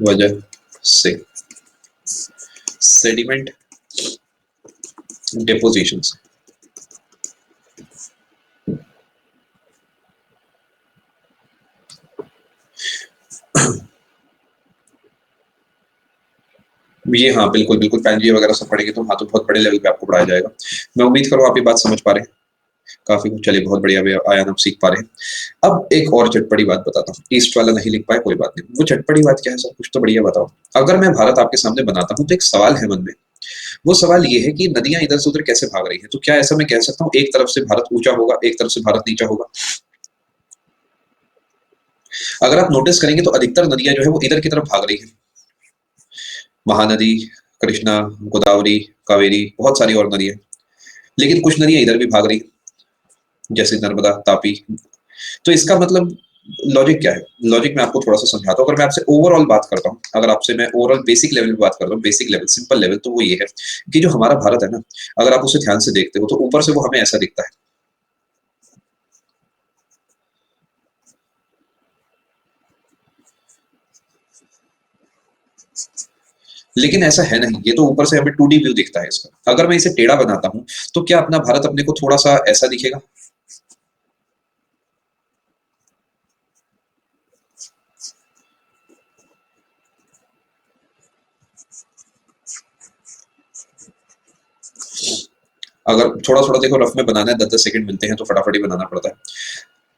वजह से सेडिमेंट डिपोजिशन से ये, हाँ बिल्कुल बिल्कुल, पैंजिया वगैरह सब पढ़ेंगे तो हाँ, तो बहुत बड़े लेवल पे आपको पढ़ाया जाएगा। मैं उम्मीद करूँ आप ये बात समझ पा रहे हैं काफी। चलिए बहुत बढ़िया आया, हम सीख पा रहे हैं। अब एक और चटपटी बात बताता हूँ, ईस्ट वाला नहीं लिख पाए कोई बात नहीं, वो चटपटी बात क्या है सर, कुछ तो बढ़िया बताओ। अगर मैं भारत आपके सामने बनाता हूँ तो एक सवाल है मन में, वो सवाल ये है कि नदियां इधर से उधर कैसे भाग रही है। तो क्या ऐसा मैं कह सकता हूँ एक तरफ से भारत ऊंचा होगा, एक तरफ से भारत नीचा होगा? अगर आप नोटिस करेंगे तो अधिकतर नदियां जो है वो इधर की तरफ भाग रही है, महानदी, कृष्णा, गोदावरी, कावेरी, बहुत सारी और नदियां। लेकिन कुछ नदियां इधर भी भाग रही जैसे नर्मदा, तापी। तो इसका मतलब लॉजिक क्या है? लॉजिक मैं आपको थोड़ा सा समझाता हूँ। अगर मैं आपसे ओवरऑल बात करता हूँ, अगर आपसे मैं ओवरऑल बेसिक लेवल पे बात करता हूँ, बेसिक लेवल, सिंपल लेवल, तो वो ये है कि जो हमारा भारत है ना, अगर आप उसे ध्यान से देखते हो तो ऊपर से वो हमें ऐसा दिखता है, लेकिन ऐसा है नहीं। ये तो ऊपर से हमें 2D व्यू दिखता है इसका। अगर मैं इसे टेढ़ा बनाता हूं तो क्या अपना भारत अपने को थोड़ा सा ऐसा दिखेगा? अगर थोड़ा थोड़ा देखो, रफ में बनाना है, 10-10 सेकंड मिलते हैं तो फटाफट ही बनाना पड़ता है।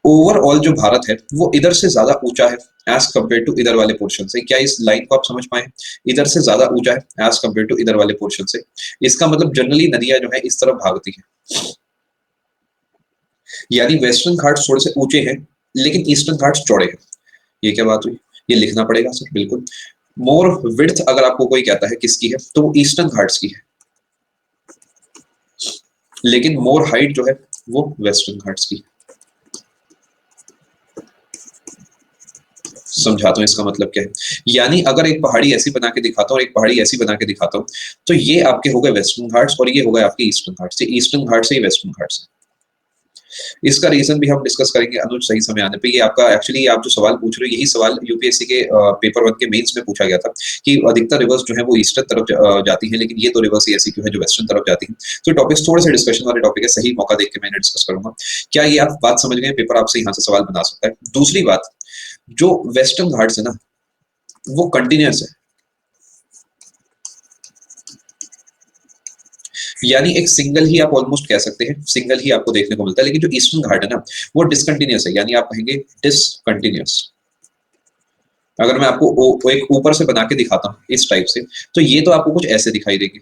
ओवरऑल जो भारत है वो इधर से ज्यादा ऊंचा है एज कम्पेयर टू इधर वाले पोर्शन से। क्या इस लाइन को आप समझ पाए? इधर से ज्यादा ऊंचा है एज कम्पेयर टू इधर वाले पोर्शन से। इसका मतलब जनरली नदियां जो है इस तरफ भागती है, यानी वेस्टर्न घाट्स थोड़े से ऊंचे हैं लेकिन ईस्टर्न घाट्स चौड़े हैं। ये क्या बात हुई? ये लिखना पड़ेगा सर, बिल्कुल। मोर विड्थ अगर आपको कोई कहता है किसकी है तो वो ईस्टर्न घाट्स की है, लेकिन मोर हाइट जो है वो वेस्टर्न घाट्स की। समझाता हूँ इसका मतलब क्या है। यानी अगर एक पहाड़ी ऐसी बना के दिखाता हूँ और एक पहाड़ी ऐसी बना के दिखाता हूँ तो ये आपके हो गए वेस्टर्न घाट्स और ये हो गए आपके ईस्टर्न घाट्स। ईस्टर्न घाट से ही वेस्टर्न घाट्स है। इसका रीजन भी हम डिस्कस करेंगे अनुज सही समय आने पे। ये आपका एक्चुअली आप जो सवाल पूछ रहे हो यही सवाल यूपीएससी के पेपर 1 के मेंस में पूछा गया था कि अधिकतर रिवर्स जो है वो ईस्टर्न तरफ जाती है, लेकिन ये तो रिवर्स ऐसी क्यों है जो वेस्टर्न तरफ जाती है। तो टॉपिक्स थोड़े से डिस्कशन वाले टॉपिक है, सही मौका देख के मैंने डिस्कस करूंगा। क्या ये आप बात समझ गए? पेपर आपसे यहाँ से सवाल बना सकता है। दूसरी बात, जो वेस्टर्न घाट्स है ना वो कंटिन्यूअस है, यानी एक सिंगल ही आप ऑलमोस्ट कह सकते हैं, सिंगल ही आपको देखने को मिलता है। लेकिन जो ईस्टर्न घाट है ना वो डिसकंटिन्यूअस है, यानी आप कहेंगे डिसकंटिन्यूअस। अगर मैं आपको एक ऊपर से बना के दिखाता हूं इस टाइप से, तो ये तो आपको कुछ ऐसे दिखाई देंगे,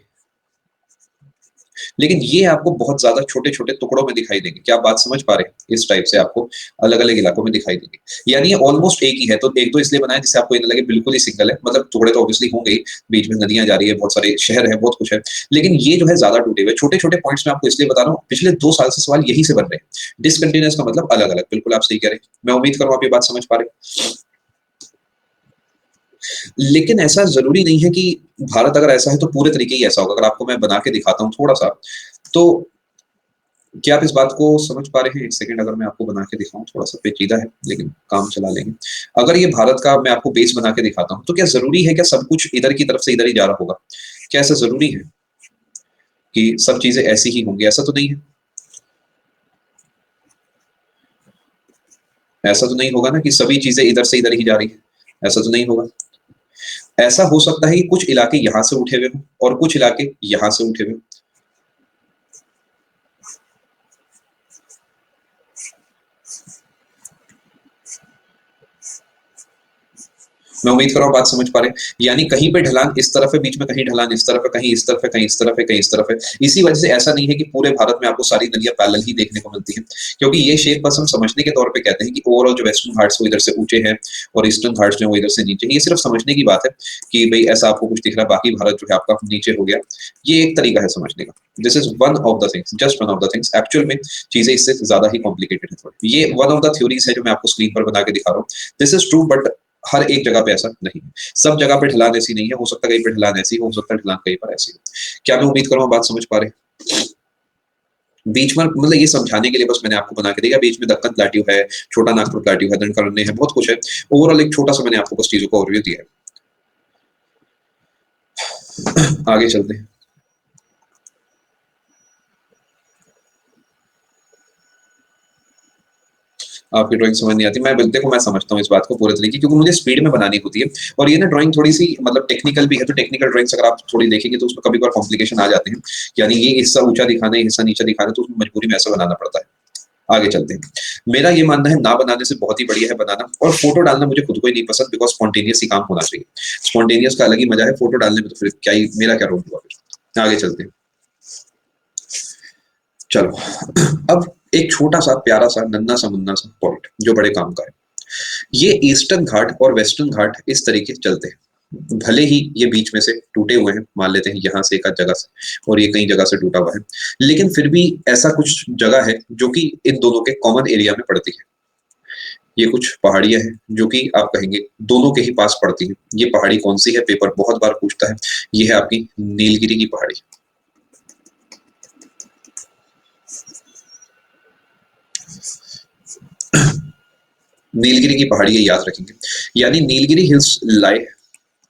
लेकिन ये आपको बहुत ज्यादा छोटे छोटे टुकड़ों में दिखाई देंगे। क्या आप बात समझ पा रहे हैं? इस टाइप से आपको अलग अलग इलाकों में दिखाई देंगे, यानी ये ऑलमोस्ट एक ही है। तो एक तो इसलिए बनाया जिससे आपको ये ना लगे बिल्कुल ही सिंगल है, मतलब टुकड़े तो ऑब्वियसली होंगे ही, बीच में नदियां जा रही है, बहुत सारे शहर है, बहुत कुछ है, लेकिन ये जो है ज्यादा टूटे हुए छोटे छोटे पॉइंट्स में आपको इसलिए बता रहा हूँ। पिछले 2 साल से सवाल यही से बन रहे हैं, डिसकंटिन्यूअस का मतलब अलग अलग। बिल्कुल आप सही कह रहे हैं, मैं उम्मीद करूँ आप ये बात समझ पा रहे हैं। लेकिन ऐसा जरूरी नहीं है कि भारत अगर ऐसा है तो पूरे तरीके ही ऐसा होगा। अगर आपको मैं बना के दिखाता हूँ थोड़ा सा, तो क्या आप इस बात को समझ पा रहे हैं? एक सेकंड, अगर मैं आपको बना के दिखाऊं, थोड़ा सा पेचीदा है लेकिन काम चला लेंगे। अगर ये भारत का मैं आपको बेस बना के दिखाता हूं, तो क्या जरूरी है क्या सब कुछ इधर की तरफ से इधर ही जा रहा होगा? क्या ऐसा जरूरी है कि सब चीजें ऐसी ही होंगी? ऐसा तो नहीं है, ऐसा तो नहीं होगा ना कि सभी चीजें इधर से इधर ही जा रही है, ऐसा तो नहीं होगा। ऐसा हो सकता है कि कुछ इलाके यहां से उठे हुए हों और कुछ इलाके यहां से उठे हुए हों। मैं उम्मीद कर रहा हूँ बात समझ पा रहे हैं। यानी कहीं पे ढलान इस तरफ है, बीच में कहीं ढलान इस तरफ है, कहीं इस तरफ है, कहीं इस तरफ है, कहीं इस तरफ है। इसी वजह से ऐसा नहीं है कि पूरे भारत में आपको सारी नदियां पैरेलल ही देखने को मिलती हैं, क्योंकि ये शेप बस हम समझने के तौर पे कहते हैं कि ओवरऑल जो वेस्टर्न घाट्स वो इधर से ऊंचे हैं और ईस्टर्न घाट्स जो है वो इधर से नीचे। ये सिर्फ समझने की बात है कि भाई ऐसा आपको कुछ दिख रहा है, बाकी भारत जो है आपका नीचे हो गया। ये एक तरीका है समझने का। This is one of the things, just one of the things. Actual में चीजें इससे ज्यादा ही कॉम्प्लिकेटेड है थोड़ी। ये वन ऑफ द थ्योरीज है जो मैं आपको स्क्रीन पर बना के दिखा रहा हूँ। दिस इज ट्रू, बट हर एक जगह पे ऐसा नहीं है। सब जगह पे ढलान ऐसी नहीं है, हो सकता है कहीं पे ढलान ऐसी हो सकता है ढलान कहीं पर ऐसी हो। क्या मैं उम्मीद कर रहा हूँ बात समझ पा रहे हैं? बीच में मतलब ये समझाने के लिए बस मैंने आपको बना के दिया, बीच में दक्कन प्लेट्यू है, छोटा नागपुर प्लेट्यू है, दंडकारण्य है, बहुत कुछ है। ओवरऑल एक छोटा सा मैंने आपको बस चीजों का ओवरव्यू दिया है। आगे चलते हैं। आपकी ड्राइंग समझ नहीं आती, मैं देखो मैं समझता हूँ इस बात को पूरे तरीके, क्योंकि मुझे स्पीड में बनानी होती है। और ये ना ड्राइंग थोड़ी सी मतलब टेक्निकल भी है, तो टेक्निकल ड्राइंग्स अगर आप थोड़ी देखेंगे तो उसमें कभी कभार कॉम्प्लिकेशन आ जाते हैं। यानी ये हिस्सा ऊंचा दिखाना है, हिस्सा नीचा दिखाना है, तो उसमें मजबूरी में ऐसा बनाना पड़ता है। आगे चलते हैं। मेरा ये मानना है ना बनाने से बहुत ही बढ़िया है बनाना। और फोटो डालना मुझे खुद को ही नहीं पसंद, बिकॉज स्पॉन्टेनियस ही काम होना चाहिए। स्पॉन्टेनियस का अलग ही मजा है, फोटो डालने में तो फिर क्या ही मेरा क्या रोल हुआ फिर। आगे चलते हैं। चलो अब एक छोटा सा प्यारा सा नन्ना सा मुन्ना सा पॉइंट जो बड़े काम का है। ये ईस्टर्न घाट और वेस्टर्न घाट इस तरीके से चलते हैं। भले ही ये बीच में से टूटे हुए हैं, मान लेते हैं यहाँ से एक आध जगह से और ये कई जगह से टूटा हुआ है, लेकिन फिर भी ऐसा कुछ जगह है जो कि इन दोनों के कॉमन एरिया में पड़ती है। ये कुछ पहाड़ियां हैं जो कि आप कहेंगे दोनों के ही पास पड़ती है। ये पहाड़ी कौन सी है? पेपर बहुत बार पूछता है। ये है आपकी नीलगिरी की पहाड़ी। नीलगिरी की पहाड़ी ये याद रखेंगे। यानी Nilgiri hills lie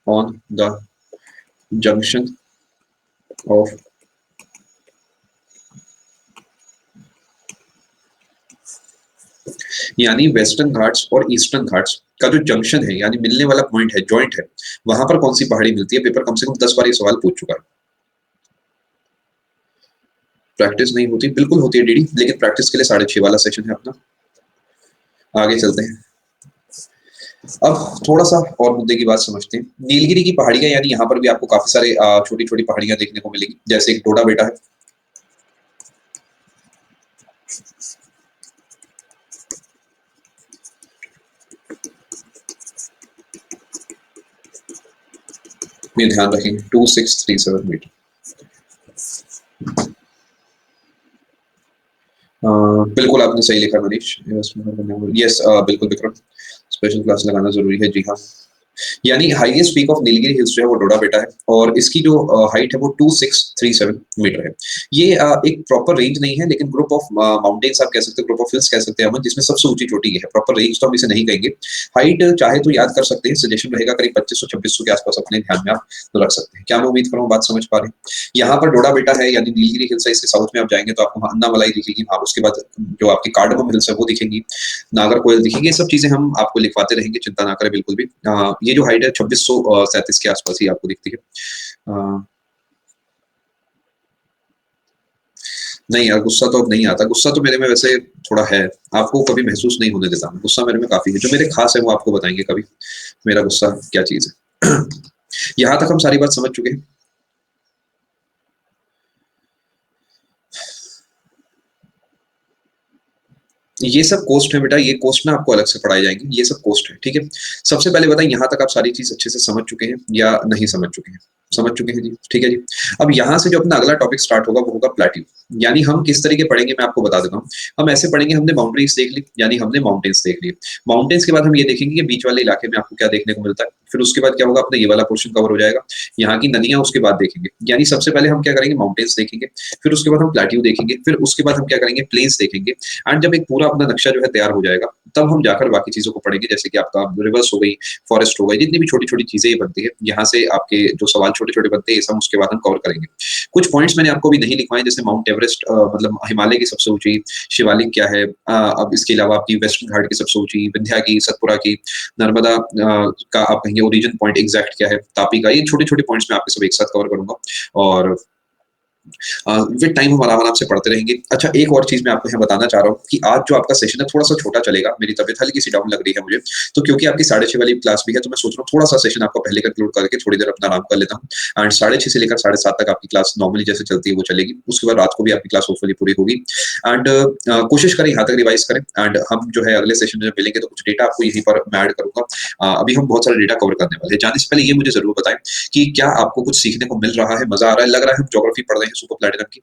on the junction of यानी वेस्टर्न घाट्स और ईस्टर्न घाट्स का जो जंक्शन है, यानी मिलने वाला पॉइंट है, जॉइंट है, वहां पर कौन सी पहाड़ी मिलती है? पेपर कम से कम 10 बार ये सवाल पूछ चुका है। प्रैक्टिस नहीं होती? बिल्कुल होती है डीडी, लेकिन प्रैक्टिस के लिए 6:30 वाला सेशन है अपना। आगे चलते हैं। अब थोड़ा सा और मुद्दे की बात समझते हैं। नीलगिरी की पहाड़ियां, यानी यहाँ पर भी आपको काफी सारे छोटी छोटी पहाड़ियां देखने को मिलेगी, जैसे एक डोडा बेटा है। ये ध्यान रखेंगे 2637 मीटर। बिल्कुल आपने सही लिखा मनीष। यस बिल्कुल विक्रम, स्पेशल क्लास लगाना जरूरी है, जी हाँ। यानी highest peak of Nilgiri hills जो है वो डोडा बेटा है और इसकी जो हाइट है वो 2637 मीटर है। ये एक प्रॉपर रेंज नहीं है लेकिन ग्रुप ऑफ माउंटेन्स आप कह सकते हैं, ग्रुप ऑफ हिल्स कह सकते हैं हम, जिसमें सबसे ऊंची चोटी ये है। प्रॉपर रेंज तो हम इसे नहीं कहेंगे। हाइट चाहे तो याद कर सकते हैं, सजेशन रहेगा करीब 2500-2600 के आसपास अपने ध्यान में आप रख सकते हैं। क्या मैं उम्मीद कर रहा हूँ बात समझ पा रहे हैं। यहाँ पर डोडा बेटा है यानी नीलगिरी हिल्स है, इसके साउथ में आप जाएंगे तो आपको अन्नामलाई दिखेगी, हाँ उसके बाद जो आपकी कार्डमम हिल्स है वो दिखेंगी, नागरकोइल दिखेगी। ये सब चीजें हम आपको लिखवाते रहेंगे, चिंता ना करें बिल्कुल भी। ये जो हाइट है 2637 के आसपास ही आपको दिखती है। नहीं यार, गुस्सा तो अब नहीं आता। गुस्सा तो मेरे में वैसे थोड़ा है, आपको कभी महसूस नहीं होने देता। गुस्सा मेरे में काफी है, जो मेरे खास है वो आपको बताएंगे कभी मेरा गुस्सा क्या चीज है। यहाँ तक हम सारी बात समझ चुके हैं। ये सब कोस्ट है बेटा, ये कोस्ट ना आपको अलग से पढ़ाई जाएंगे, ये सब कोस्ट है, ठीक है। सबसे पहले बताएं, यहाँ तक आप सारी चीज अच्छे से समझ चुके हैं या नहीं समझ चुके हैं? समझ चुके हैं जी, ठीक है जी। अब यहाँ से जो अपना अगला टॉपिक स्टार्ट होगा वो होगा प्लेट्यू। यानी हम किस तरीके पढ़ेंगे मैं आपको बता देता हूँ। हम ऐसे पढ़ेंगे, हमने बाउंड्रीज देख ली यानी हमने माउंटेन्स देख लिए। माउंटेन्स के बाद हम ये देखेंगे कि बीच वाले इलाके में आपको क्या देखने को मिलता है। फिर उसके बाद क्या होगा, अपना ये वाला पोर्शन कवर हो जाएगा। यहाँ की नदियां उसके बाद देखेंगे। यानी सबसे पहले हम क्या करेंगे, माउंटेन्स देखेंगे, फिर उसके बाद हम प्लेट्यू देखेंगे, फिर उसके बाद हम क्या करेंगे, प्लेन्स देखेंगे। एंड जब एक पूरा अपना नक्शा जो है तैयार हो जाएगा तब हम जाकर बाकी चीजों को पढ़ेंगे, जैसे कि आपका रिवर्स हो गई, फॉरेस्ट हो गई, जितनी भी छोटी छोटी चीजें बनती है यहाँ से आपके जो सवाल छोटे छोटे बनते हैं ये सब उसके बाद हम कवर करेंगे। कुछ पॉइंट्स मैंने आपको भी नहीं लिखवाए, जैसे माउंट एवरेस्ट मतलब हिमालय की सबसे ऊंची, शिवालिक क्या है, अब इसके अलावा आपकी वेस्टर्न घाट की सबसे ऊंची, विंध्या की, सतपुरा की, नर्मदा का आप कहेंगे ओरिजिन पॉइंट एग्जैक्ट क्या है, तापी का, ये छोटे छोटे पॉइंट्स मैं आपके सब एक साथ कवर करूंगा और विद टाइम हम आराम-आराम से पढ़ते रहेंगे। अच्छा, एक और चीज़ मैं आपको यहाँ बताना चाह रहा हूँ कि आज जो आपका सेशन है थोड़ा-सा छोटा चलेगा। मेरी तबीयत हल्की-सी डाउन लग रही है मुझे, तो क्योंकि आपकी 6:30 वाली क्लास भी है, तो मैं सोच रहा हूँ थोड़ा-सा सेशन आपका पहले कंक्लूड करके थोड़ी देर अपना आराम कर लेता हूँ एंड 6:30 से लेकर 7:30 तक आपकी क्लास नॉर्मली जैसे चलती है वो चलेगी। उसके बाद रात को भी आपकी क्लास होपफुली पूरी होगी एंड कोशिश करें यहाँ तक रिवाइज़ करें एंड हम जो है अगले सेशन में जब मिलेंगे तो कुछ डेटा आपको यहीं पर मैं ऐड करूँगा। अभी हम बहुत सारा डेटा कवर करने वाले हैं। जाने से पहले ये मुझे ज़रूर बताएँ कि क्या आपको कुछ सीखने को मिल रहा है, मज़ा आ रहा है? लग रहा है हम ज्योग्राफी पढ़ रहे हैं सुपर प्लैटिनम की।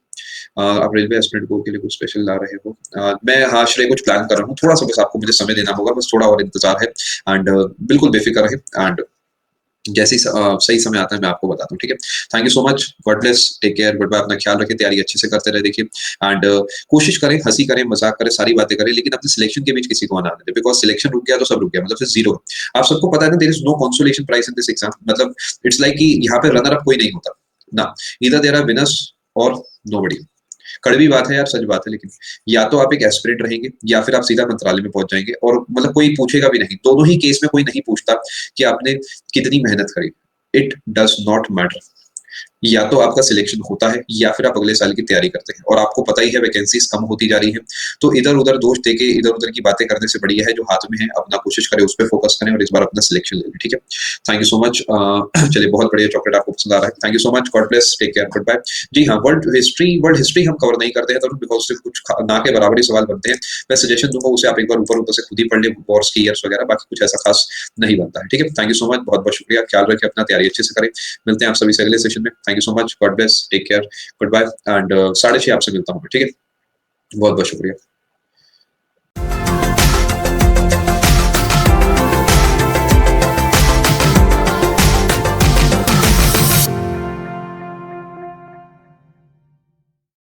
आप रेलवे एस्पिरेंट को के लिए कुछ स्पेशल ला रहे हो। मैं हाँ, श्रेय कुछ प्लान कर रहा हूँ, थोड़ा-सा बस आपको मुझे समय देना होगा, बस थोड़ा और इंतज़ार है एंड बिल्कुल बेफ़िक्र रहें एंड जैसे ही सही समय आता है मैं आपको बताता हूँ, ठीक है? Thank you so much, God bless, take care, goodbye, अपना ख्याल रखें, तैयारी अच्छे से करते रहें देखिए एंड कोशिश करें, हँसी करें, मज़ाक करें, सारी बातें करें, लेकिन अपने सिलेक्शन के बीच किसी को ना आने दें बिकॉज़ सिलेक्शन रुक गया तो सब रुक गया, मतलब फिर ज़ीरो है। आप सबको पता है ना, there is no consolation prize in this exam, मतलब इट्स लाइक कि यहाँ पे रनर अप कोई नहीं होता, ना, either there are winners or nobody. कड़वी बात है यार, सच बात है, लेकिन या तो आप एक एस्पिरेंट रहेंगे या फिर आप सीधा मंत्रालय में पहुंच जाएंगे और मतलब कोई पूछेगा भी नहीं। दोनों ही केस में कोई नहीं पूछता कि आपने कितनी मेहनत करी। It does not matter. या तो आपका सिलेक्शन होता है या फिर आप अगले साल की तैयारी करते हैं और आपको पता ही है वैकेंसीज कम होती जा रही है, तो इधर उधर दोष देके इधर उधर की बातें करने से बढ़िया है जो हाथ में है अपना कोशिश करें उस पर फोकस करें और इस बार अपना सिलेक्शन ले लें, ठीक है। Thank you so much. चलिए, बहुत बढ़िया, चॉकलेट आपको पसंद आ रहा है, thank you so much, God bless, take care, goodbye. जी हाँ, वर्ल्ड हिस्ट्री हम कवर नहीं करते हैं तो बिकॉज सिर्फ कुछ ना के बराबर ही सवाल बनते हैं। मैं सजेशन दूंगा उसे आप एक बार ऊपर ऊपर से खुद ही पढ़ ले, वॉर्स की ईयर्स वगैरह, बाकी कुछ ऐसा खास नहीं बनता है, ठीक है। थैंक यू सो मच, बहुत बहुत शुक्रिया, ख्याल रखें अपना, तैयारी अच्छे से करें। मिलते हैं आप सभी से अगले सेशन में। Thank you so much, God bless, take care, goodbye and 6:30 आपसे मिलता हूँ, ठीक है। बहुत बहुत शुक्रिया।